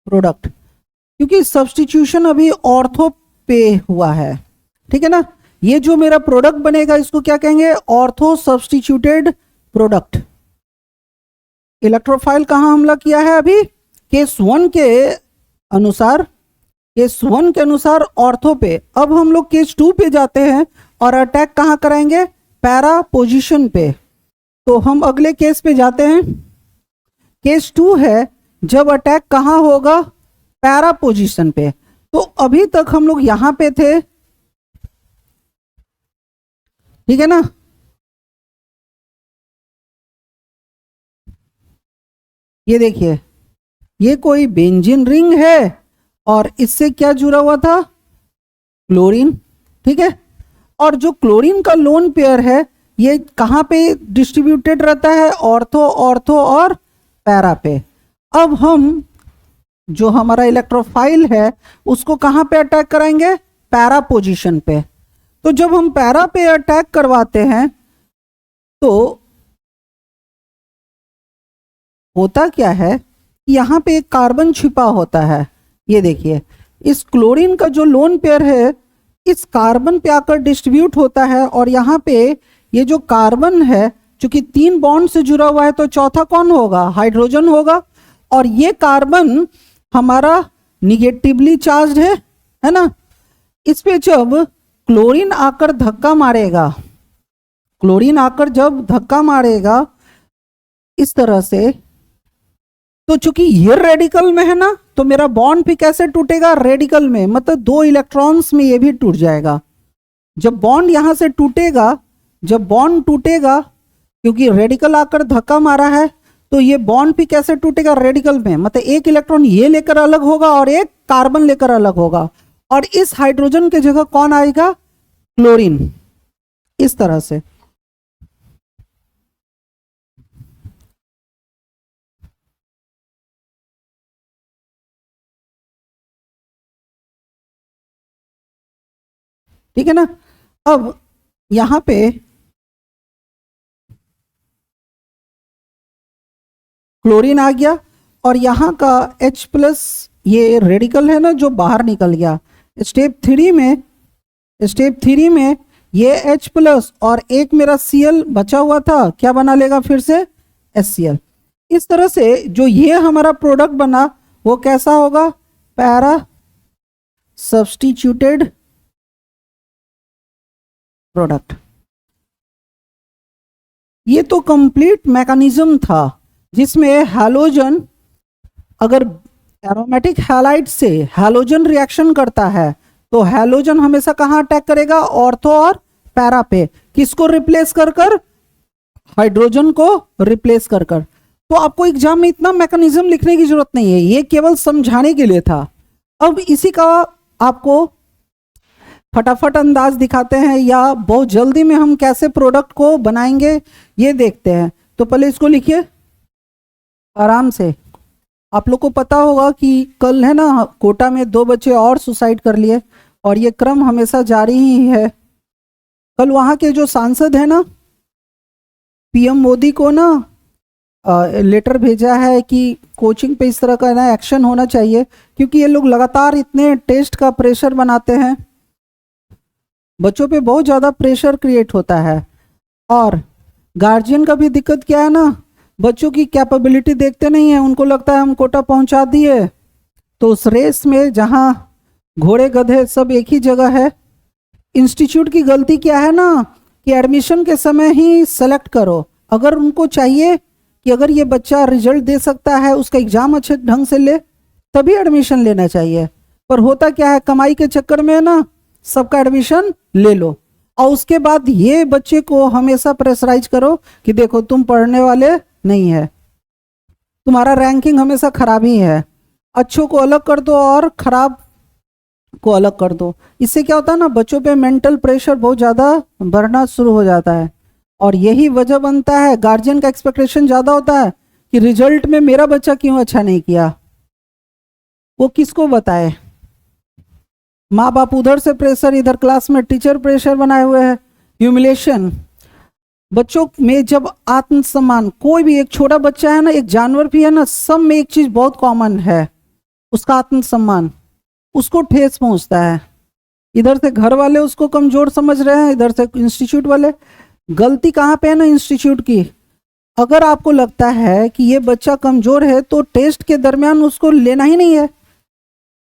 A: प्रोडक्ट, क्योंकि सब्स्टिट्यूशन अभी ऑर्थो पे हुआ है। ठीक है ना। ये जो मेरा प्रोडक्ट बनेगा इसको क्या कहेंगे, ऑर्थो सब्स्टिट्यूटेड प्रोडक्ट। इलेक्ट्रोफाइल कहां हमला किया है अभी, केस 1 के अनुसार, केस 1 के अनुसार ऑर्थो पे। अब हम लोग केस 2 पे जाते हैं और अटैक कहां कराएंगे, पैरा पोजीशन पे। तो हम अगले केस पे जाते हैं। केस 2 है जब अटैक कहां होगा, पैरा पोजीशन पे। तो अभी तक हम लोग यहां पे थे, ठीक है ना। ये देखिए ये कोई बेंजीन रिंग है और इससे क्या जुड़ा हुआ था, क्लोरीन। ठीक है। और जो क्लोरीन का लोन पेयर है ये कहां पे डिस्ट्रीब्यूटेड रहता है, ऑर्थो, ऑर्थो और पैरा पे। अब हम जो हमारा इलेक्ट्रोफाइल है उसको कहां पे अटैक कराएंगे, पैरा पोजीशन पे। तो जब हम पैरा पे अटैक करवाते हैं तो होता क्या है, यहां पे एक कार्बन छिपा होता है। ये देखिए इस क्लोरीन का जो लोन पेयर है इस कार्बन पे आकर डिस्ट्रीब्यूट होता है, और यहाँ पे ये जो कार्बन है चूंकि 3 बॉन्ड से जुड़ा हुआ है तो चौथा कौन होगा, हाइड्रोजन होगा। और ये कार्बन हमारा निगेटिवली चार्ज है ना। इस पे जब क्लोरीन आकर धक्का मारेगा, क्लोरीन आकर जब धक्का मारेगा इस तरह से, तो चूंकि ये रेडिकल में है ना, तो मेरा बॉन्ड भी कैसे टूटेगा, रेडिकल में, मतलब 2 इलेक्ट्रॉन्स में ये भी टूट जाएगा। जब बॉन्ड यहां से टूटेगा, जब बॉन्ड टूटेगा, क्योंकि रेडिकल आकर धक्का मारा है, तो ये बॉन्ड भी कैसे टूटेगा, रेडिकल में, मतलब एक इलेक्ट्रॉन ये लेकर अलग होगा और एक कार्बन लेकर अलग होगा, और इस हाइड्रोजन की जगह कौन आएगा, क्लोरीन। इस तरह से ठीक है ना। अब यहां पे क्लोरीन आ गया और यहां का H+ ये रेडिकल है ना जो बाहर निकल गया। स्टेप 3 में ये H+ और एक मेरा Cl बचा हुआ था, क्या बना लेगा फिर से, HCl। इस तरह से जो ये हमारा प्रोडक्ट बना वो कैसा होगा, पैरा सब्स्टिट्यूटेड प्रोडक्ट। ये तो कंप्लीट मैकेनिज्म था जिसमें हैलोजन, अगर एरोमेटिक हैलाइड से हैलोजन रिएक्शन करता है तो हैलोजन हमेशा कहां अटैक करेगा, ऑर्थो और पैरा पे। किसको रिप्लेस कर कर, हाइड्रोजन को रिप्लेस कर कर। तो आपको एग्जाम में इतना मैकेनिज्म लिखने की जरूरत नहीं है, ये केवल समझाने के लिए था। अब इसी का आपको फटाफट अंदाज दिखाते हैं, या बहुत जल्दी में हम कैसे प्रोडक्ट को बनाएंगे ये देखते हैं। तो पहले इसको लिखिए आराम से। आप लोग को पता होगा कि कल है ना कोटा में 2 बच्चे और सुसाइड कर लिए, और ये क्रम हमेशा जारी ही है। कल वहाँ के जो सांसद है ना, PM मोदी को ना लेटर भेजा है कि कोचिंग पे इस तरह का ना एक्शन होना चाहिए, क्योंकि ये लोग लगातार इतने टेस्ट का प्रेशर बनाते हैं। बच्चों पे बहुत ज़्यादा प्रेशर क्रिएट होता है। और गार्जियन का भी दिक्कत क्या है ना, बच्चों की कैपेबिलिटी देखते नहीं है, उनको लगता है हम कोटा पहुंचा दिए। तो उस रेस में जहां घोड़े गधे सब एक ही जगह है, इंस्टीट्यूट की गलती क्या है ना कि एडमिशन के समय ही सेलेक्ट करो। अगर उनको चाहिए कि अगर ये बच्चा रिजल्ट दे सकता है, उसका एग्जाम अच्छे ढंग से ले, तभी एडमिशन लेना चाहिए। पर होता क्या है, कमाई के चक्कर में ना सबका एडमिशन ले लो और उसके बाद ये बच्चे को हमेशा प्रेशराइज करो कि देखो तुम पढ़ने वाले नहीं है, तुम्हारा रैंकिंग हमेशा खराब ही है, अच्छों को अलग कर दो और खराब को अलग कर दो। इससे क्या होता है ना, बच्चों पे मेंटल प्रेशर बहुत ज़्यादा बढ़ना शुरू हो जाता है। और यही वजह बनता है, गार्जियन का एक्सपेक्टेशन ज़्यादा होता है कि रिजल्ट में मेरा बच्चा क्यों अच्छा नहीं किया, वो किसको बताए। माँ बाप उधर से प्रेशर, इधर क्लास में टीचर प्रेशर बनाए हुए हैं, ह्यूमिलेशन। बच्चों में जब आत्मसम्मान, कोई भी एक छोटा बच्चा है ना, एक जानवर भी है ना, सब में एक चीज बहुत कॉमन है, उसका आत्मसम्मान, उसको ठेस पहुंचता है। इधर से घर वाले उसको कमजोर समझ रहे हैं, इधर से इंस्टीट्यूट वाले। गलती कहाँ पे है ना इंस्टीट्यूट की। अगर आपको लगता है कि ये बच्चा कमजोर है तो टेस्ट के दरमियान उसको लेना ही नहीं है,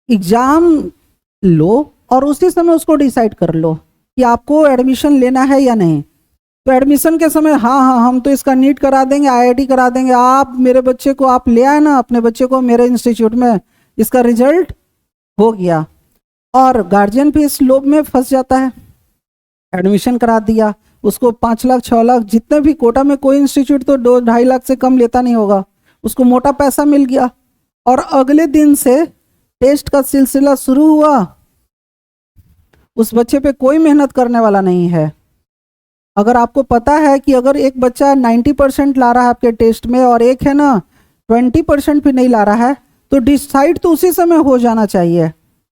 A: एग्जाम लो और उसी समय उसको डिसाइड कर लो कि आपको एडमिशन लेना है या नहीं। तो एडमिशन के समय हाँ हाँ हम तो इसका नीट करा देंगे, आईआईटी करा देंगे, आप मेरे बच्चे को आप ले आए ना, अपने बच्चे को मेरे इंस्टीट्यूट में, इसका रिजल्ट हो गया। और गार्जियन भी इस लोभ में फंस जाता है, एडमिशन करा दिया, उसको 5 लाख 6 लाख जितने भी कोटा में, कोई इंस्टीट्यूट तो 2-2.5 लाख से कम लेता नहीं होगा, उसको मोटा पैसा मिल गया। और अगले दिन से टेस्ट का सिलसिला शुरू हुआ, उस बच्चे पे कोई मेहनत करने वाला नहीं है। अगर आपको पता है कि अगर एक बच्चा 90% ला रहा है आपके टेस्ट में और एक है ना 20% भी नहीं ला रहा है, तो डिसाइड तो उसी समय हो जाना चाहिए।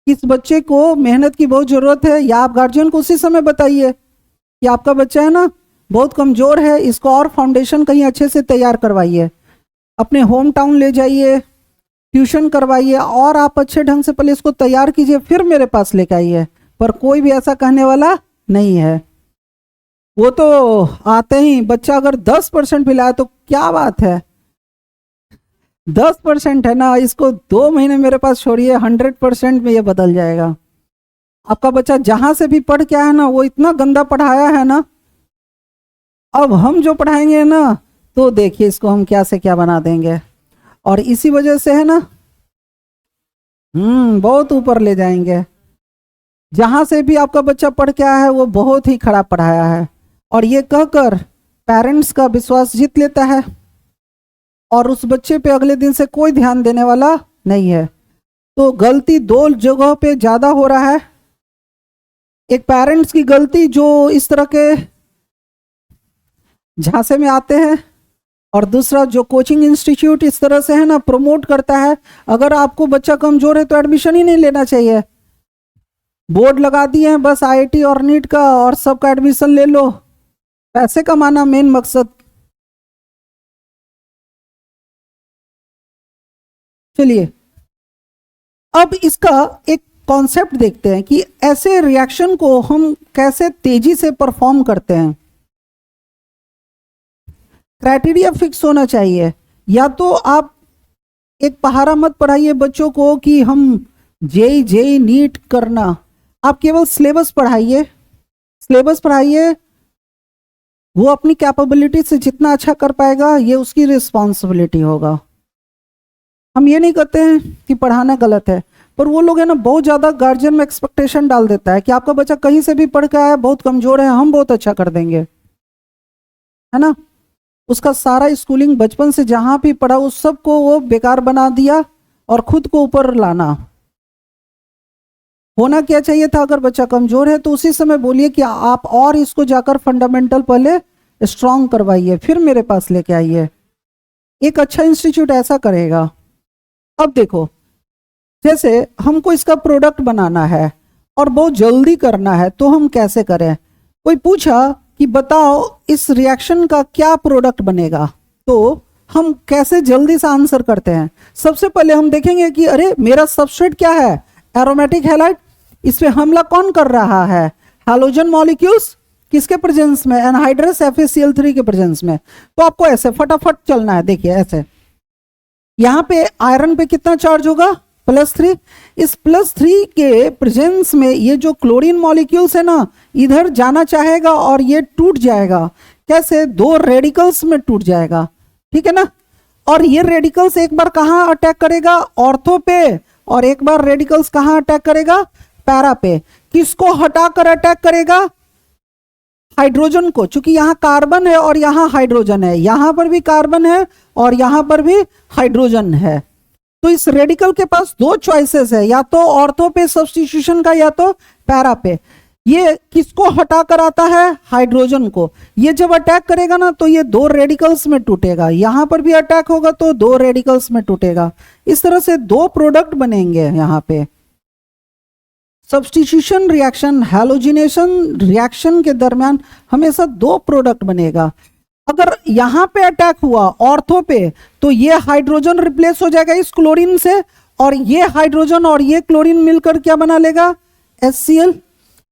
A: इस बच्चे को मेहनत की बहुत ज़रूरत है, या आप गार्जियन को उसी समय बताइए कि आपका बच्चा है ना बहुत कमज़ोर है, इसको और फाउंडेशन कहीं अच्छे से तैयार करवाइए, अपने होम टाउन ले जाइए, ट्यूशन करवाइए और आप अच्छे ढंग से पहले इसको तैयार कीजिए, फिर मेरे पास लेकर आइए। पर कोई भी ऐसा कहने वाला नहीं है। वो तो आते ही बच्चा अगर 10% भी लाए तो क्या बात है, 10% है ना, इसको 2 महीने मेरे पास छोड़िए, 100% में ये बदल जाएगा। आपका बच्चा जहां से भी पढ़ के आया ना, वो इतना गंदा पढ़ाया है ना, अब हम जो पढ़ाएंगे ना तो देखिए इसको हम क्या से क्या बना देंगे। और इसी वजह से है ना बहुत ऊपर ले जाएंगे। जहां से भी आपका बच्चा पढ़ के आया है वो बहुत ही खराब पढ़ाया है, और ये कहकर पेरेंट्स का विश्वास जीत लेता है और उस बच्चे पे अगले दिन से कोई ध्यान देने वाला नहीं है। तो गलती 2 जगहों पे ज़्यादा हो रहा है। एक पेरेंट्स की गलती जो इस तरह के झांसे में आते हैं, और दूसरा जो कोचिंग इंस्टीट्यूट इस तरह से है ना प्रमोट करता है, अगर आपको बच्चा कमजोर है तो एडमिशन ही नहीं लेना चाहिए। बोर्ड लगा दिए हैं बस आईआईटी और नीट का, और सबका एडमिशन ले लो, पैसे कमाना मेन मकसद। चलिए अब इसका एक कॉन्सेप्ट देखते हैं कि ऐसे रिएक्शन को हम कैसे तेजी से परफॉर्म करते हैं। क्राइटेरिया फिक्स होना चाहिए, या तो आप एक पहाड़ा मत पढ़ाइए बच्चों को कि हम जेई नीट करना, आप केवल सिलेबस पढ़ाइए, वो अपनी कैपेबिलिटी से जितना अच्छा कर पाएगा ये उसकी रिस्पॉन्सिबिलिटी होगा। हम ये नहीं कहते हैं कि पढ़ाना गलत है, पर वो लोग है ना बहुत ज़्यादा गार्जियन में एक्सपेक्टेशन डाल देता है कि आपका बच्चा कहीं से भी पढ़ के आया, बहुत कमज़ोर है, हम बहुत अच्छा कर देंगे, है ना। उसका सारा स्कूलिंग बचपन से जहाँ भी पढ़ा उस सब को वो बेकार बना दिया और खुद को ऊपर लाना। होना क्या चाहिए था, अगर बच्चा कमज़ोर है तो उसी समय बोलिए कि आप और इसको जाकर फंडामेंटल पहले स्ट्रॉन्ग करवाइए, फिर मेरे पास लेके आइए। एक अच्छा इंस्टीट्यूट ऐसा करेगा। अब देखो, जैसे हमको इसका प्रोडक्ट बनाना है और बहुत जल्दी करना है, तो हम कैसे करें। कोई पूछा कि बताओ इस रिएक्शन का क्या प्रोडक्ट बनेगा, तो हम कैसे जल्दी से आंसर करते हैं। सबसे पहले हम देखेंगे कि अरे मेरा सबस्ट्रेट क्या है, एरोमेटिक हैलाइड, इस पे हमला कौन कर रहा है, हैलोजन मॉलिक्यूल्स किसके प्रेजेंस में, एनहाइड्रस FeCl3 के प्रेजेंस में। तो आपको ऐसे फटाफट चलना है, देखिए ऐसे, यहां पे आयरन पे कितना चार्ज होगा, +3। इस +3 के प्रेजेंस में ये जो क्लोरीन मॉलिक्यूल्स है ना, इधर जाना चाहेगा और ये टूट जाएगा। कैसे, 2 रेडिकल्स में टूट जाएगा, ठीक है ना। और ये रेडिकल्स एक बार कहां अटैक करेगा, ऑर्थो पे, और एक बार रेडिकल्स कहां अटैक करेगा, पैरा पे। किसको हटाकर अटैक करेगा, हाइड्रोजन को, क्योंकि यहां कार्बन है और यहां हाइड्रोजन है, यहां पर भी कार्बन है और यहां पर भी हाइड्रोजन है। तो इस रेडिकल के पास 2 चॉइसेस है, या तो ऑर्थो पे सब्स्टिट्यूशन का या तो पैरा पे। ये किसको हटाकर आता है, हाइड्रोजन को। ये जब अटैक करेगा ना तो ये 2 रेडिकल्स में टूटेगा, यहां पर भी अटैक होगा तो 2 रेडिकल्स में टूटेगा। इस तरह से 2 प्रोडक्ट बनेंगे यहां पे। सब्स्टिट्यूशन रिएक्शन, हैलोजिनेशन रिएक्शन के दरमियान हमेशा 2 प्रोडक्ट बनेगा। अगर यहां पे अटैक हुआ ऑर्थो पे तो ये हाइड्रोजन रिप्लेस हो जाएगा इस क्लोरीन से, और ये हाइड्रोजन और ये क्लोरीन मिलकर क्या बना लेगा, HCl।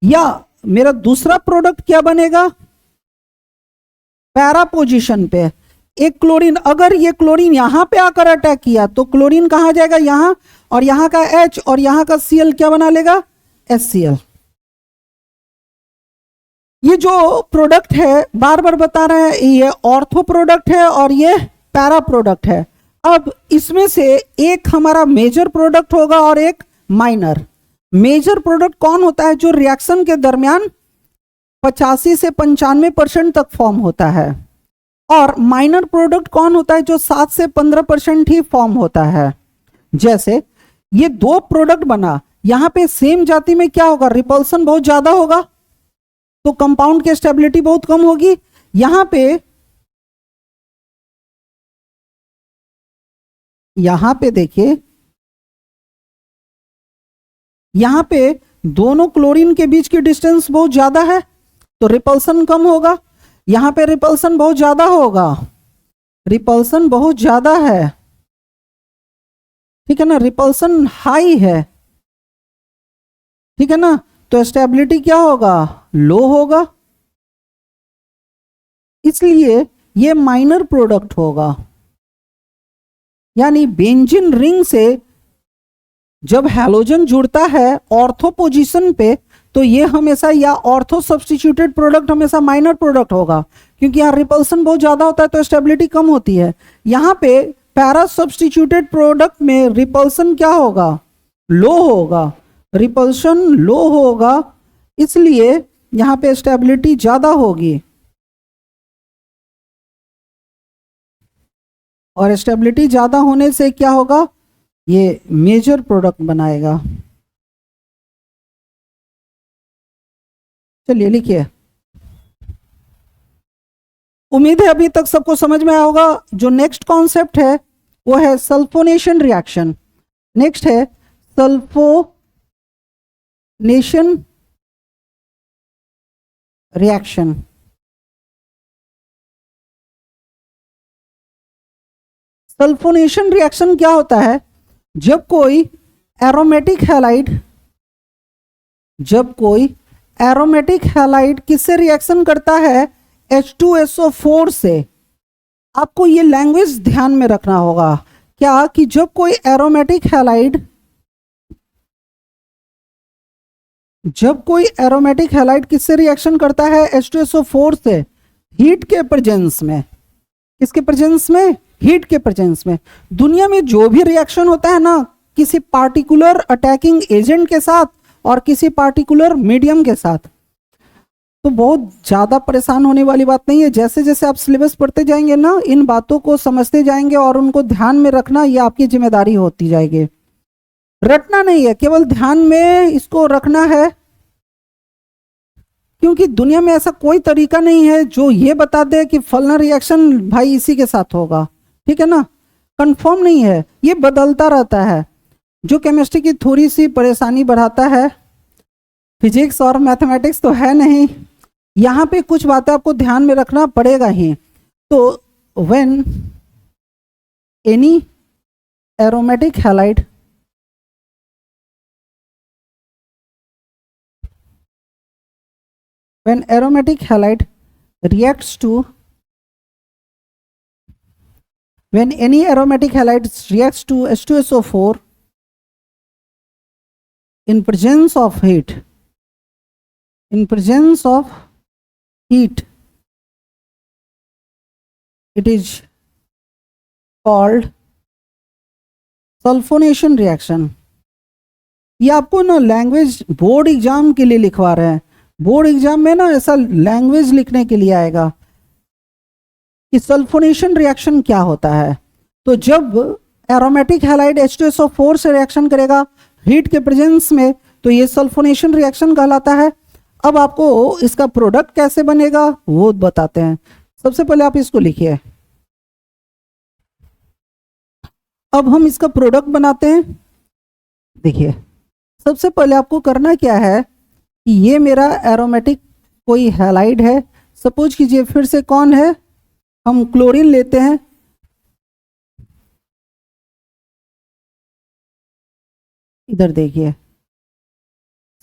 A: या मेरा दूसरा प्रोडक्ट क्या बनेगा, पैरा पोजीशन पे एक क्लोरीन, अगर ये क्लोरीन यहां पे आकर अटैक किया तो क्लोरीन कहां जाएगा, यहां, और यहां का H और यहां का Cl क्या बना लेगा, HCl। ये जो प्रोडक्ट है बार बार बता रहे हैं, ये ऑर्थो प्रोडक्ट है और ये पैरा प्रोडक्ट है। अब इसमें से एक हमारा मेजर प्रोडक्ट होगा और एक माइनर। मेजर प्रोडक्ट कौन होता है, जो रिएक्शन के दरमियान 85 से 95% तक फॉर्म होता है। और माइनर प्रोडक्ट कौन होता है, जो 7 से 15% ही फॉर्म होता है। जैसे ये 2 प्रोडक्ट बना, यहां पे सेम जाति में क्या होगा, रिपल्सन बहुत ज्यादा होगा तो कंपाउंड की स्टेबिलिटी बहुत कम होगी। यहां पे देखिए, यहां पे दोनों क्लोरीन के बीच की डिस्टेंस बहुत ज्यादा है तो रिपल्सन कम होगा। यहां पे रिपल्सन बहुत ज्यादा होगा, रिपल्सन बहुत ज्यादा है, ठीक है ना, रिपल्सन हाई है, ठीक है ना, तो स्टेबिलिटी क्या होगा, लो होगा। इसलिए ये माइनर प्रोडक्ट होगा। यानी बेंजीन रिंग से जब हैलोजन जुड़ता है ऑर्थो पोजीशन पे तो ये हमेशा, या ऑर्थो सब्स्टिट्यूटेड प्रोडक्ट हमेशा माइनर प्रोडक्ट होगा, क्योंकि यहाँ रिपल्सन बहुत ज्यादा होता है तो स्टेबिलिटी कम होती है। यहाँ पे पैरा सब्स्टिट्यूटेड प्रोडक्ट में रिपल्सन क्या होगा, लो होगा, रिपल्सन लो होगा, इसलिए यहाँ पे स्टेबिलिटी ज्यादा होगी। और स्टेबिलिटी ज्यादा होने से क्या होगा, ये मेजर प्रोडक्ट बनाएगा। चलिए लिखिए। उम्मीद है अभी तक सबको समझ में आया होगा। जो नेक्स्ट कॉन्सेप्ट है वो है सल्फोनेशन रिएक्शन। नेक्स्ट है सल्फोनेशन रिएक्शन। सल्फोनेशन रिएक्शन क्या होता है, जब कोई एरोमेटिक हैलाइड किससे रिएक्शन करता है, H2SO4 से। आपको ये लैंग्वेज ध्यान में रखना होगा क्या, कि जब कोई एरोमेटिक हैलाइड किससे रिएक्शन करता है, H2SO4 से, हीट के प्रेजेंस में। किसके प्रेजेंस में, हीट के प्रेजेंस में। दुनिया में जो भी रिएक्शन होता है ना, किसी पार्टिकुलर अटैकिंग एजेंट के साथ और किसी पार्टिकुलर मीडियम के साथ, तो बहुत ज़्यादा परेशान होने वाली बात नहीं है। जैसे जैसे आप सिलेबस पढ़ते जाएंगे ना, इन बातों को समझते जाएंगे और उनको ध्यान में रखना ये आपकी जिम्मेदारी होती जाएगी। रटना नहीं है, केवल ध्यान में इसको रखना है, क्योंकि दुनिया में ऐसा कोई तरीका नहीं है जो ये बता दे कि फलना रिएक्शन भाई इसी के साथ होगा, ठीक है ना, कंफर्म नहीं है, ये बदलता रहता है। जो केमिस्ट्री की थोड़ी सी परेशानी बढ़ाता है, फिजिक्स और मैथमेटिक्स तो है नहीं, यहाँ पे कुछ बातें आपको ध्यान में रखना पड़ेगा ही। तो when any aromatic halide when aromatic halide reacts to when any aromatic halide reacts to H2SO4 in presence of heat, it is called sulphonation reaction. ये आपको ना लैंग्वेज बोर्ड एग्जाम के लिए लिखवा रहे हैं, बोर्ड एग्जाम में ना ऐसा लैंग्वेज लिखने के लिए आएगा कि सल्फोनेशन रिएक्शन क्या होता है। तो जब एरोमेटिक हैलाइड H2SO4 से रिएक्शन करेगा हीट के प्रेजेंस में तो ये सल्फोनेशन रिएक्शन कहलाता है। अब आपको इसका प्रोडक्ट कैसे बनेगा वो बताते हैं। सबसे पहले आप इसको लिखिए। अब हम इसका प्रोडक्ट बनाते हैं। देखिए सबसे पहले आपको करना क्या है कि ये मेरा एरोमेटिक कोई हैलाइड है, सपोज कीजिए फिर से कौन है, हम क्लोरीन लेते हैं। इधर देखिए,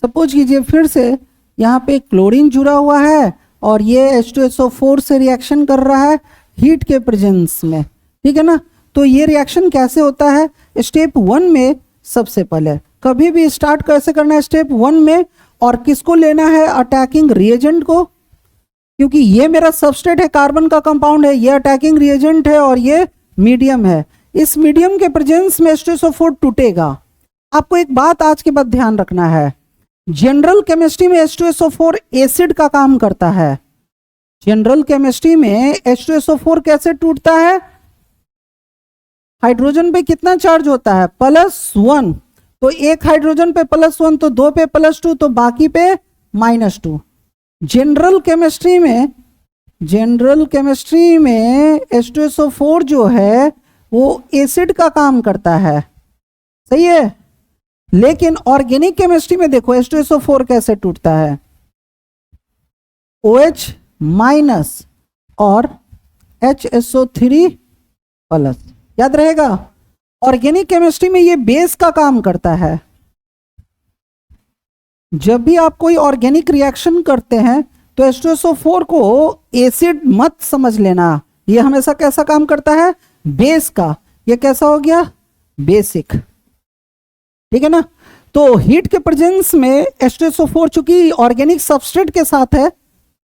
A: सपोज कीजिए फिर से यहाँ पे क्लोरीन जुड़ा हुआ है और ये H2SO4 से रिएक्शन कर रहा है हीट के प्रेजेंस में, ठीक है ना। तो ये रिएक्शन कैसे होता है, स्टेप 1 में सबसे पहले कभी भी स्टार्ट कैसे करना है, स्टेप 1 में, और किसको लेना है, अटैकिंग रिएजेंट को, क्योंकि ये मेरा सबस्ट्रेट है, कार्बन का कंपाउंड है, ये अटैकिंग रिएजेंट है और ये मीडियम है। इस मीडियम के प्रेजेंस में H2SO4 टूटेगा। आपको एक बात आज के बाद ध्यान रखना है, जनरल केमिस्ट्री में H2SO4 एसिड का काम करता है। जनरल केमिस्ट्री में H2SO4 कैसे टूटता है, हाइड्रोजन पे कितना चार्ज होता है, +1, तो एक हाइड्रोजन पे +1 तो 2 पे +2 तो बाकी पे -2। जनरल केमिस्ट्री में H2SO4 जो है वो एसिड का काम करता है, सही है। लेकिन ऑर्गेनिक केमिस्ट्री में देखो H2SO4 कैसे टूटता है, OH- और HSO3+, याद रहेगा। ऑर्गेनिक केमिस्ट्री में ये बेस का काम करता है। जब भी आप कोई ऑर्गेनिक रिएक्शन करते हैं तो H2SO4 को एसिड मत समझ लेना, ये हमेशा कैसा काम करता है, बेस का। ये कैसा हो गया, बेसिक, ठीक है ना। तो हीट के प्रेजेंस में H2SO4 चूंकि ऑर्गेनिक सबस्ट्रेट के साथ है,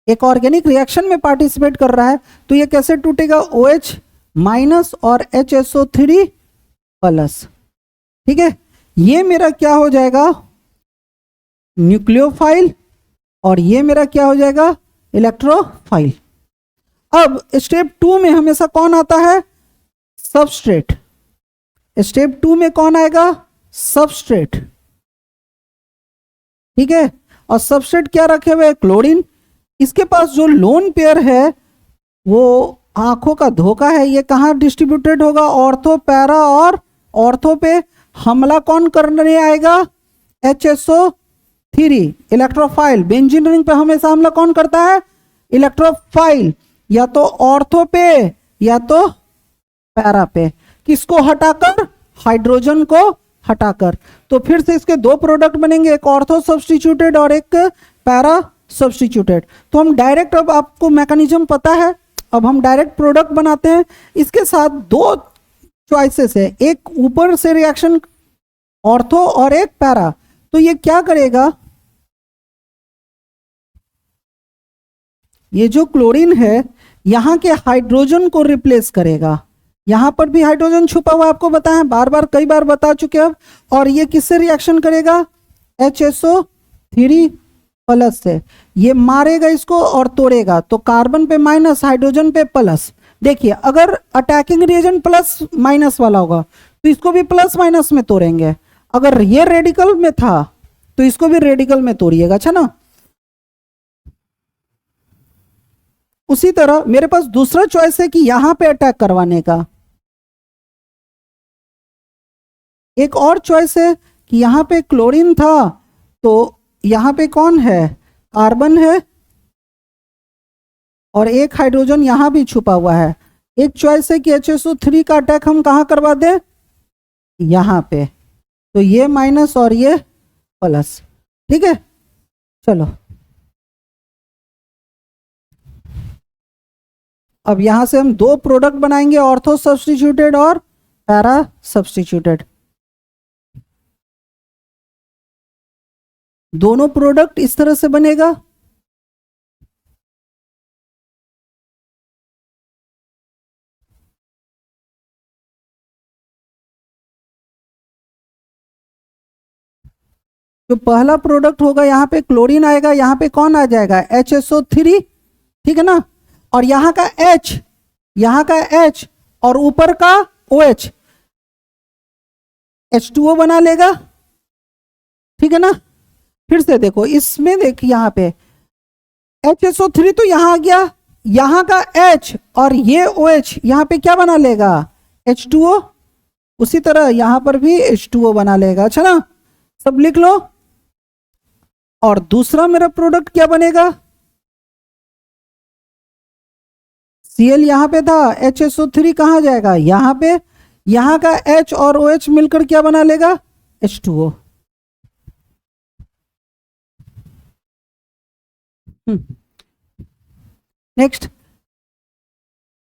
A: एक ऑर्गेनिक रिएक्शन में पार्टिसिपेट कर रहा है, तो ये कैसे टूटेगा, OH- और HSO3+, ठीक है। ये मेरा क्या हो जाएगा, न्यूक्लियोफाइल, और ये मेरा क्या हो जाएगा, इलेक्ट्रोफाइल। अब स्टेप 2 में हमेशा कौन आता है, सबस्ट्रेट। स्टेप 2 में कौन आएगा, सबस्ट्रेट, ठीक है। और सबस्ट्रेट क्या रखे हुए, क्लोरीन। इसके पास जो लोन पेयर है वो आंखों का धोखा है, ये कहाँ डिस्ट्रीब्यूटेड होगा, ऑर्थो, पैरा, और ऑर्थो पे हमला कौन करने आएगा, HSO3, इलेक्ट्रोफाइल। बेंजीन रिंग पे हमेशा हमला कौन करता है, इलेक्ट्रोफाइल, या तो ऑर्थो पे या तो पैरा पे। किसको हटाकर, हाइड्रोजन को हटाकर। तो फिर से इसके दो प्रोडक्ट बनेंगे, एक ऑर्थो सब्स्टिट्यूटेड और एक पैरा सब्स्टिट्यूटेड। तो हम डायरेक्ट, अब आपको मैकेनिज्म पता है, अब हम डायरेक्ट प्रोडक्ट बनाते हैं। इसके साथ दो चॉइसेस है, एक ऊपर से रिएक्शन ऑर्थो और एक पैरा। तो ये क्या करेगा, ये जो क्लोरीन है यहां के हाइड्रोजन को रिप्लेस करेगा। यहां पर भी हाइड्रोजन छुपा हुआ, आपको बताएं, बार बार कई बार बता चुके अब। और ये किससे रिएक्शन करेगा, HSO3+ से। ये मारेगा इसको और तोड़ेगा, तो कार्बन पे माइनस, हाइड्रोजन पे प्लस। देखिए अगर अटैकिंग रिएजेंट प्लस माइनस वाला होगा तो इसको भी प्लस माइनस में तोड़ेंगे। अगर ये रेडिकल में था तो इसको भी रेडिकल में तोड़िएगा, अच्छा ना। उसी तरह मेरे पास दूसरा चॉइस है कि यहां पे अटैक करवाने का। एक और चॉइस है कि यहां पे क्लोरीन था तो यहां पे कौन है, कार्बन है, और एक हाइड्रोजन यहां भी छुपा हुआ है। एक चॉइस है कि HSO3 का अटैक हम कहां करवा दें, यहां पे। तो ये माइनस और ये प्लस, ठीक है। चलो अब यहां से हम दो प्रोडक्ट बनाएंगे, ऑर्थो सब्स्टिट्यूटेड और पैरा सब्स्टिट्यूटेड। दोनों प्रोडक्ट इस तरह से बनेगा। जो पहला प्रोडक्ट होगा यहाँ पे क्लोरीन आएगा, यहाँ पे कौन आ जाएगा, HSO3, ठीक है ना। और यहाँ का H, यहाँ का H और ऊपर का OH, H2O बना लेगा, ठीक है ना। फिर से देखो इसमें, देख यहाँ पे HSO3 तो यहाँ आ गया, यहाँ का H और ये OH यहाँ पे क्या बना लेगा, H2O। उसी तरह यहाँ पर भी H2O बना लेगा, अच्छा ना, सब लिख लो। और दूसरा मेरा प्रोडक्ट क्या बनेगा, Cl यहां पे था, HSO3 कहां जाएगा, यहां पे, यहां का H और OH मिलकर क्या बना लेगा, H2O। नेक्स्ट,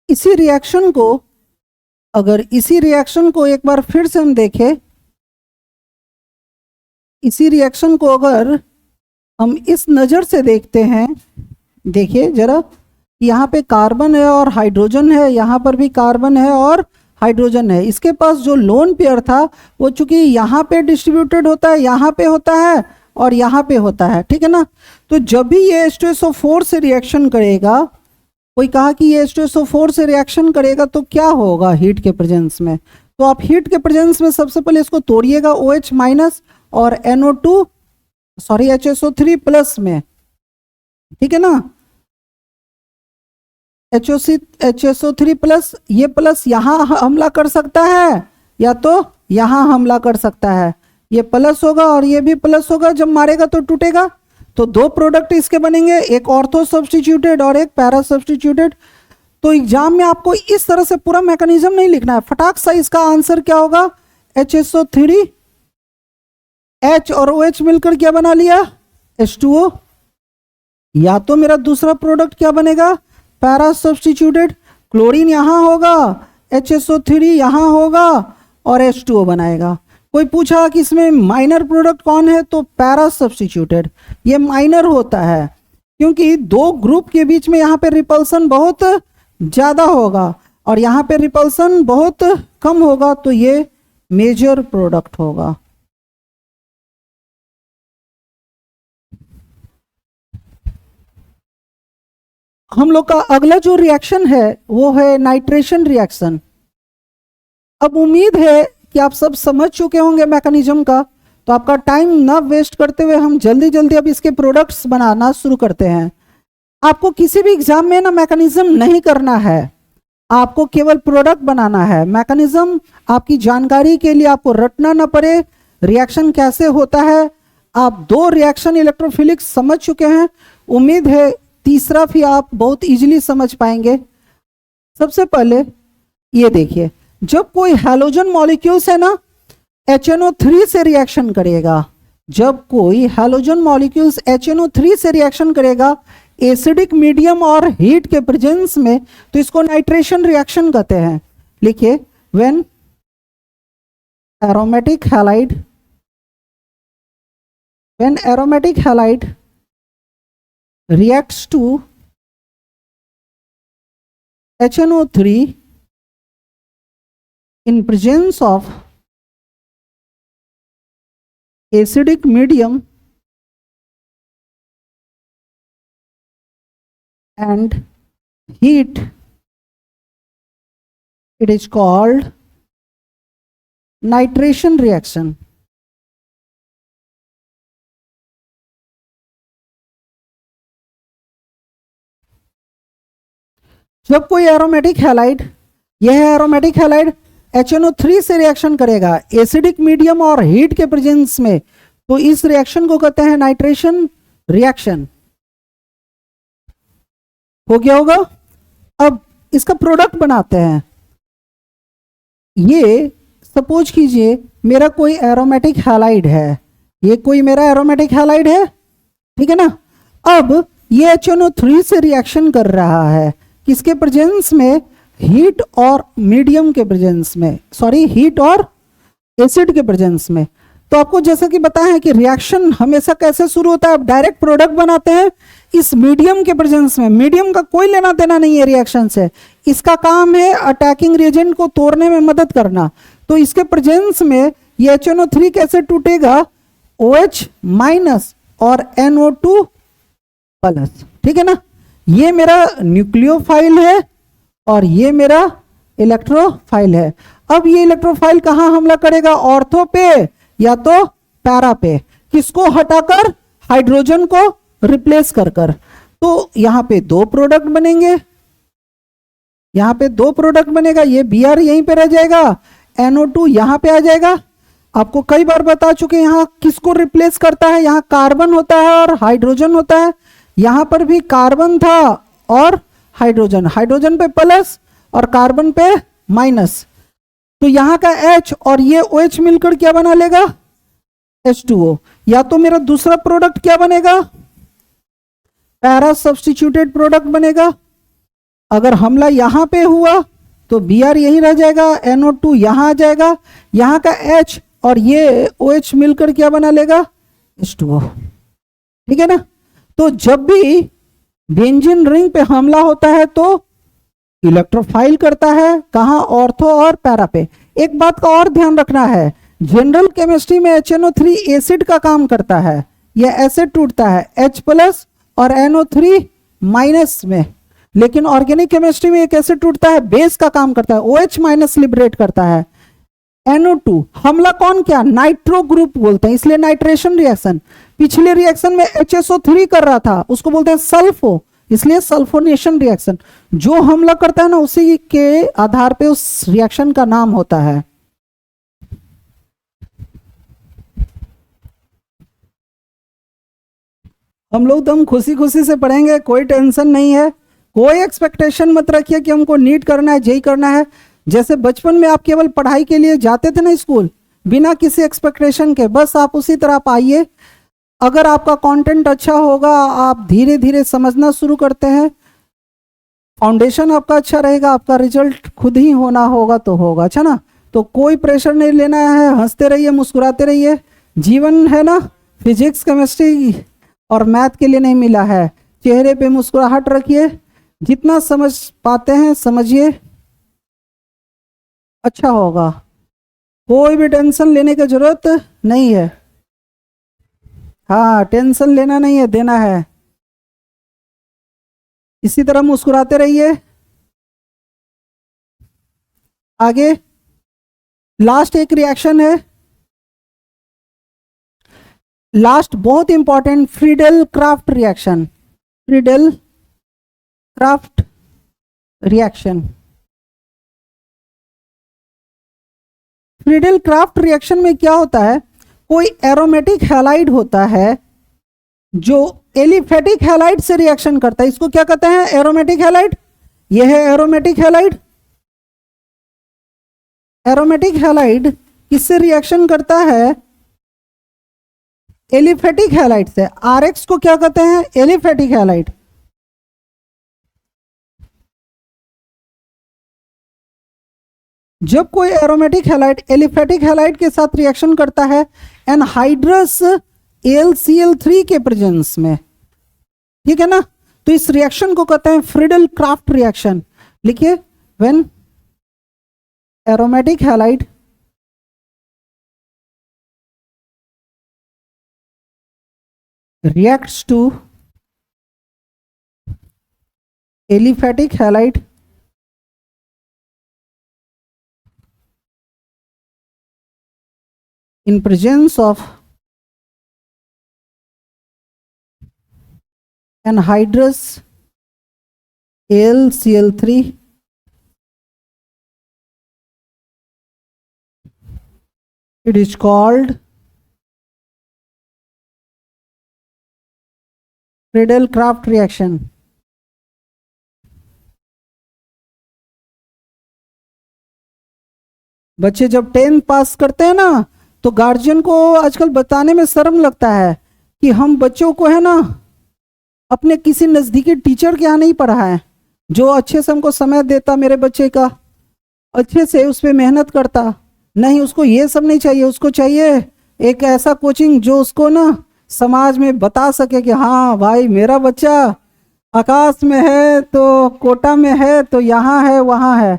A: इसी रिएक्शन को, अगर इसी रिएक्शन को एक बार फिर से हम देखें, इसी रिएक्शन को अगर हम इस नज़र से देखते हैं, देखिए जरा, यहाँ पे कार्बन है और हाइड्रोजन है, यहाँ पर भी कार्बन है और हाइड्रोजन है। इसके पास जो लोन पेयर था वो चूंकि यहाँ पे डिस्ट्रीब्यूटेड होता है, यहाँ पे होता है और यहाँ पे होता है, ठीक है ना। तो जब भी ये H2SO4 से रिएक्शन करेगा, कोई कहा कि ये H2SO4 से रिएक्शन करेगा तो क्या होगा हीट के प्रेजेंस में, तो आप हीट के प्रेजेंस में सबसे पहले इसको तोड़िएगा OH माइनस और HSO3 प्लस में, ठीक है ना। HSO3 प्लस, ये प्लस यहाँ हमला कर सकता है या तो यहाँ हमला कर सकता है, ये प्लस होगा और ये भी प्लस होगा, जब मारेगा तो टूटेगा। तो दो प्रोडक्ट इसके बनेंगे, एक ऑर्थो सब्स्टिट्यूटेड और एक पैरा सब्स्टिट्यूटेड। तो एग्जाम में आपको इस तरह से पूरा मैकेनिज्म नहीं लिखना है, फटाक सा इसका आंसर क्या होगा, HSO3, H और OH मिलकर क्या बना लिया, H2O। या तो मेरा दूसरा प्रोडक्ट क्या बनेगा, पैरा सब्स्टिट्यूटेड, क्लोरीन यहां होगा, HSO3 यहां होगा और H2O बनाएगा। कोई पूछा कि इसमें माइनर प्रोडक्ट कौन है, तो पैरा सब्स्टिट्यूटेड, ये माइनर होता है क्योंकि दो ग्रुप के बीच में यहाँ पे रिपल्सन बहुत ज्यादा होगा और यहाँ पे रिपल्सन बहुत कम होगा, तो ये मेजर प्रोडक्ट होगा। हम लोग का अगला जो रिएक्शन है वो है नाइट्रेशन रिएक्शन। अब उम्मीद है कि आप सब समझ चुके होंगे मैकेनिज्म का, तो आपका टाइम ना वेस्ट करते हुए हम जल्दी जल्दी अब इसके प्रोडक्ट्स बनाना शुरू करते हैं। आपको किसी भी एग्जाम में ना मैकेनिज्म नहीं करना है, आपको केवल प्रोडक्ट बनाना है। मैकेनिज्म आपकी जानकारी के लिए, आपको रटना ना पड़े, रिएक्शन कैसे होता है। आप दो रिएक्शन इलेक्ट्रोफिलिक्स समझ चुके हैं, उम्मीद है तीसरा भी आप बहुत इजीली समझ पाएंगे। सबसे पहले ये देखिए, जब कोई हैलोजन मॉलिक्यूल्स है ना HNO3 से रिएक्शन करेगा, जब कोई हैलोजन मॉलिक्यूल्स HNO3 से रिएक्शन करेगा एसिडिक मीडियम और हीट के प्रेजेंस में, तो इसको नाइट्रेशन रिएक्शन कहते हैं। लिखिए, when aromatic halide reacts to HNO3 in presence of acidic medium and heat, it is called nitration reaction. जब कोई एरोमेटिक हैलाइड, यह है एरोमेटिक हैलाइड, HNO3 से रिएक्शन करेगा एसिडिक मीडियम और हीट के प्रेजेंस में, तो इस रिएक्शन को कहते हैं नाइट्रेशन रिएक्शन। हो गया होगा। अब इसका प्रोडक्ट बनाते हैं। ये सपोज कीजिए मेरा कोई एरोमेटिक हैलाइड है, ये कोई मेरा एरोमेटिक हैलाइड है, ठीक है ना। अब ये HNO3 से रिएक्शन कर रहा है, किसके प्रेजेंस में, हीट और मीडियम के प्रेजेंस में, सॉरी हीट और एसिड के प्रेजेंस में। तो आपको जैसा कि बताया है कि रिएक्शन हमेशा कैसे शुरू होता है, आप डायरेक्ट प्रोडक्ट बनाते हैं इस मीडियम के प्रेजेंस में। मीडियम का कोई लेना देना नहीं है रिएक्शन से, इसका काम है अटैकिंग रिएजेंट को तोड़ने में मदद करना। तो इसके प्रेजेंस में ये HNO3 कैसे टूटेगा, OH माइनस और NO2 प्लस, ठीक है ना। ये मेरा न्यूक्लियोफाइल है और ये मेरा इलेक्ट्रोफाइल है। अब ये इलेक्ट्रोफाइल कहां हमला करेगा, ऑर्थो पे या तो पैरा पे, किसको हटाकर, हाइड्रोजन को रिप्लेस कर कर। तो यहां पे दो प्रोडक्ट बनेंगे, यहां पे दो प्रोडक्ट बनेगा, ये Br यहीं पे रह जाएगा, NO2 यहां पे आ जाएगा। आपको कई बार बता चुके यहां किसको रिप्लेस करता है, यहां कार्बन होता है और हाइड्रोजन होता है, यहां पर भी कार्बन था और हाइड्रोजन, हाइड्रोजन पे प्लस और कार्बन पे माइनस। तो यहां का H और ये OH मिलकर क्या बना लेगा, H2O। या तो मेरा दूसरा प्रोडक्ट क्या बनेगा, पैरा सब्स्टिट्यूटेड प्रोडक्ट बनेगा। अगर हमला यहां पे हुआ तो Br यहीं रह जाएगा, NO2 यहां आ जाएगा, यहां का H और ये OH मिलकर क्या बना लेगा, H2O, ठीक है ना। तो जब भी बेंजीन रिंग पे हमला होता है तो इलेक्ट्रोफाइल करता है, कहां, ऑर्थो और पैरा पे। एक बात का और ध्यान रखना है, जनरल केमिस्ट्री में HNO3 एसिड का काम करता है, यह एसिड टूटता है H प्लस और NO3 माइनस में। लेकिन ऑर्गेनिक केमिस्ट्री में एक एसिड टूटता है, बेस का काम करता है, OH माइनस लिबरेट करता है। NO2 हमला कौन किया, नाइट्रो ग्रुप बोलते हैं, इसलिए नाइट्रेशन रिएक्शन। पिछले रिएक्शन में HSO3 कर रहा था, उसको बोलते हैं सल्फो, इसलिए सल्फोनेशन रिएक्शन। जो हमला करता है ना उसी के आधार पे उस रिएक्शन का नाम होता है। हम लोग तो हम खुशी खुशी से पढ़ेंगे, कोई टेंशन नहीं है, कोई एक्सपेक्टेशन मत रखिए कि हमको नीट करना है, जेई करना है। जैसे बचपन में आप केवल पढ़ाई के लिए जाते थे ना स्कूल, बिना किसी एक्सपेक्टेशन के, बस आप उसी तरह आप आइए। अगर आपका कंटेंट अच्छा होगा, आप धीरे धीरे समझना शुरू करते हैं, फाउंडेशन आपका अच्छा रहेगा, आपका रिजल्ट खुद ही होना होगा तो होगा, अच्छा ना। तो कोई प्रेशर नहीं लेना है, हंसते रहिए, मुस्कुराते रहिए। जीवन है ना, फिजिक्स केमिस्ट्री और मैथ के लिए नहीं मिला है। चेहरे पे मुस्कुराहट रखिए, जितना समझ पाते हैं समझिए, अच्छा होगा। कोई भी टेंशन लेने की जरूरत नहीं है, हाँ टेंशन लेना नहीं है, देना है। इसी तरह मुस्कुराते रहिए। आगे लास्ट एक रिएक्शन है, लास्ट बहुत important, Friedel craft reaction. Friedel craft reaction, Friedel craft reaction में क्या होता है, कोई एरोमेटिक हैलाइड होता है जो एलिफेटिक हैलाइड से रिएक्शन करता है, इसको क्या कहते हैं, एरोमेटिक हैलाइड। यह है एरोमेटिक हैलाइड। एरोमेटिक हैलाइड किससे रिएक्शन करता है, एलिफेटिक हैलाइड से। RX को क्या कहते हैं, एलिफेटिक हैलाइड। जब कोई एरोमेटिक हैलाइड एलिफेटिक हैलाइड के साथ रिएक्शन करता है एनहाइड्रस AlCl3 के प्रेजेंस में, ठीक है ना, तो इस रिएक्शन को कहते हैं फ्रीडेल क्राफ्ट रिएक्शन। लिखिए, when aromatic halide reacts to aliphatic halide in presence of anhydrous AlCl3, it is called Friedel craft reaction. बच्चे जब 10th पास करते हैं ना तो गार्जियन को आजकल बताने में शर्म लगता है कि हम बच्चों को है ना अपने किसी नजदीकी टीचर के यहाँ नहीं पढ़ाएं, जो अच्छे से हमको समय देता, मेरे बच्चे का अच्छे से उस पर मेहनत करता। नहीं, उसको ये सब नहीं चाहिए, उसको चाहिए एक ऐसा कोचिंग जो उसको ना समाज में बता सके कि हाँ भाई मेरा बच्चा आकाश में है तो कोटा में है तो यहाँ है वहाँ है।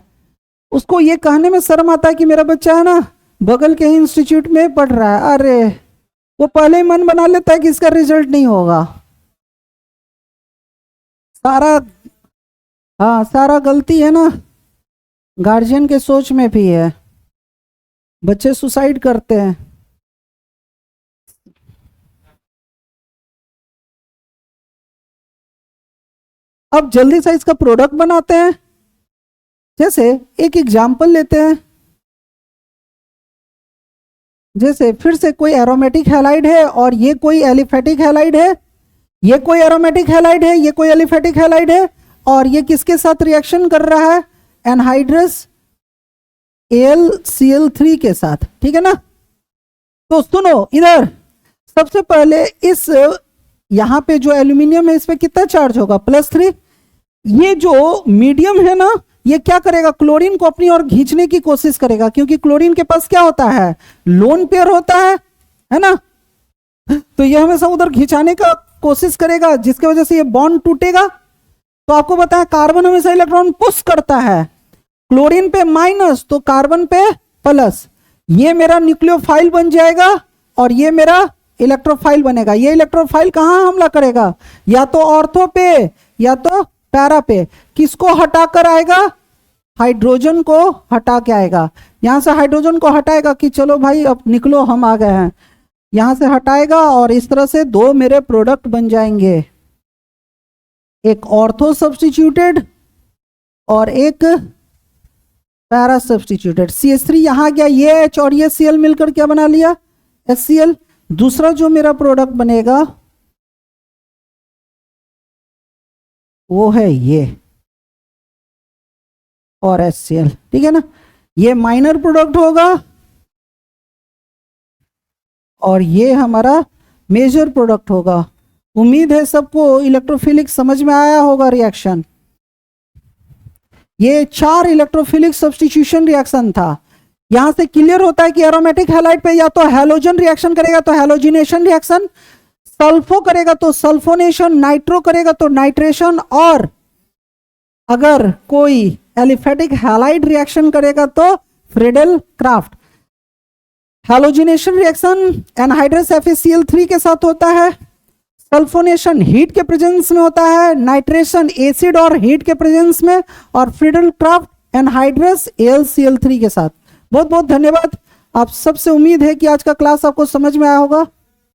A: उसको ये कहने में शर्म आता है कि मेरा बच्चा है ना बगल के ही इंस्टीट्यूट में पढ़ रहा है। अरे वो पहले ही मन बना लेता है कि इसका रिजल्ट नहीं होगा। सारा, हाँ सारा गलती है ना गार्जियन के सोच में भी है। बच्चे सुसाइड करते हैं। अब जल्दी से इसका प्रोडक्ट बनाते हैं। जैसे एक एग्जाम्पल लेते हैं, जैसे फिर से कोई एरोमेटिक हैलाइड है और ये कोई एलिफेटिक हैलाइड है, ये कोई एरोमेटिक हैलाइड है, ये कोई एलिफेटिक हैलाइड है, और ये किसके साथ रिएक्शन कर रहा है? एनहाइड्रस AlCl3 के साथ, ठीक है ना। तो सुनो इधर, सबसे पहले इस यहां पे जो एल्यूमिनियम है इस पे कितना चार्ज होगा? +3। ये जो मीडियम है ना ये क्या करेगा? क्लोरीन को अपनी ओर खींचने की कोशिश करेगा, क्योंकि क्लोरीन के पास क्या होता है? लोन पेयर होता है ना। तो ये हमेशा उधर खिंचाने का कोशिश करेगा, जिसकी वजह से ये बॉन्ड टूटेगा। तो आपको बताया कार्बन हमेशा इलेक्ट्रॉन पुश करता है, क्लोरीन पे माइनस तो कार्बन पे प्लस। ये मेरा न्यूक्लियोफाइल बन जाएगा और ये मेरा इलेक्ट्रोफाइल बनेगा। ये इलेक्ट्रोफाइल कहां हमला करेगा? या तो ऑर्थो पे या तो पैरा पे। किसको हटाकर आएगा? हाइड्रोजन को हटा के आएगा। यहां से हाइड्रोजन को हटाएगा कि चलो भाई अब निकलो हम आ गए हैं, यहां से हटाएगा और इस तरह से दो मेरे प्रोडक्ट बन जाएंगे, एक ऑर्थो सब्स्टिट्यूटेड और एक पैरा सब्स्टिट्यूटेड। CH3 यहां गया, ये H और ये Cl मिलकर क्या बना लिया? HCl। दूसरा जो मेरा प्रोडक्ट बनेगा वो है ये और HCl, ठीक है ना। ये माइनर प्रोडक्ट होगा और ये हमारा मेजर प्रोडक्ट होगा। उम्मीद है सबको इलेक्ट्रोफिलिक समझ में आया होगा रिएक्शन। ये 4 इलेक्ट्रोफिलिक सब्स्टिट्यूशन रिएक्शन था। यहां से क्लियर होता है कि एरोमेटिक हैलाइड पे या तो हैलोजन रिएक्शन करेगा तो हैलोजिनेशन रिएक्शन, सल्फो करेगा तो सल्फोनेशन, नाइट्रो करेगा तो नाइट्रेशन, और अगर कोई एलिफेटिक हैलाइड रिएक्शन करेगा तो Friedel craft. Halogenation reaction anhydrous FeCl3 के साथ होता है, सल्फोनेशन हीट के प्रेजेंस में होता है, नाइट्रेशन एसिड और हीट के प्रेजेंस में, और फ्रीडेल क्राफ्ट एनहाइड्रस AlCl3 के साथ। बहुत बहुत धन्यवाद। आप सबसे उम्मीद है कि आज का क्लास आपको समझ में आया होगा।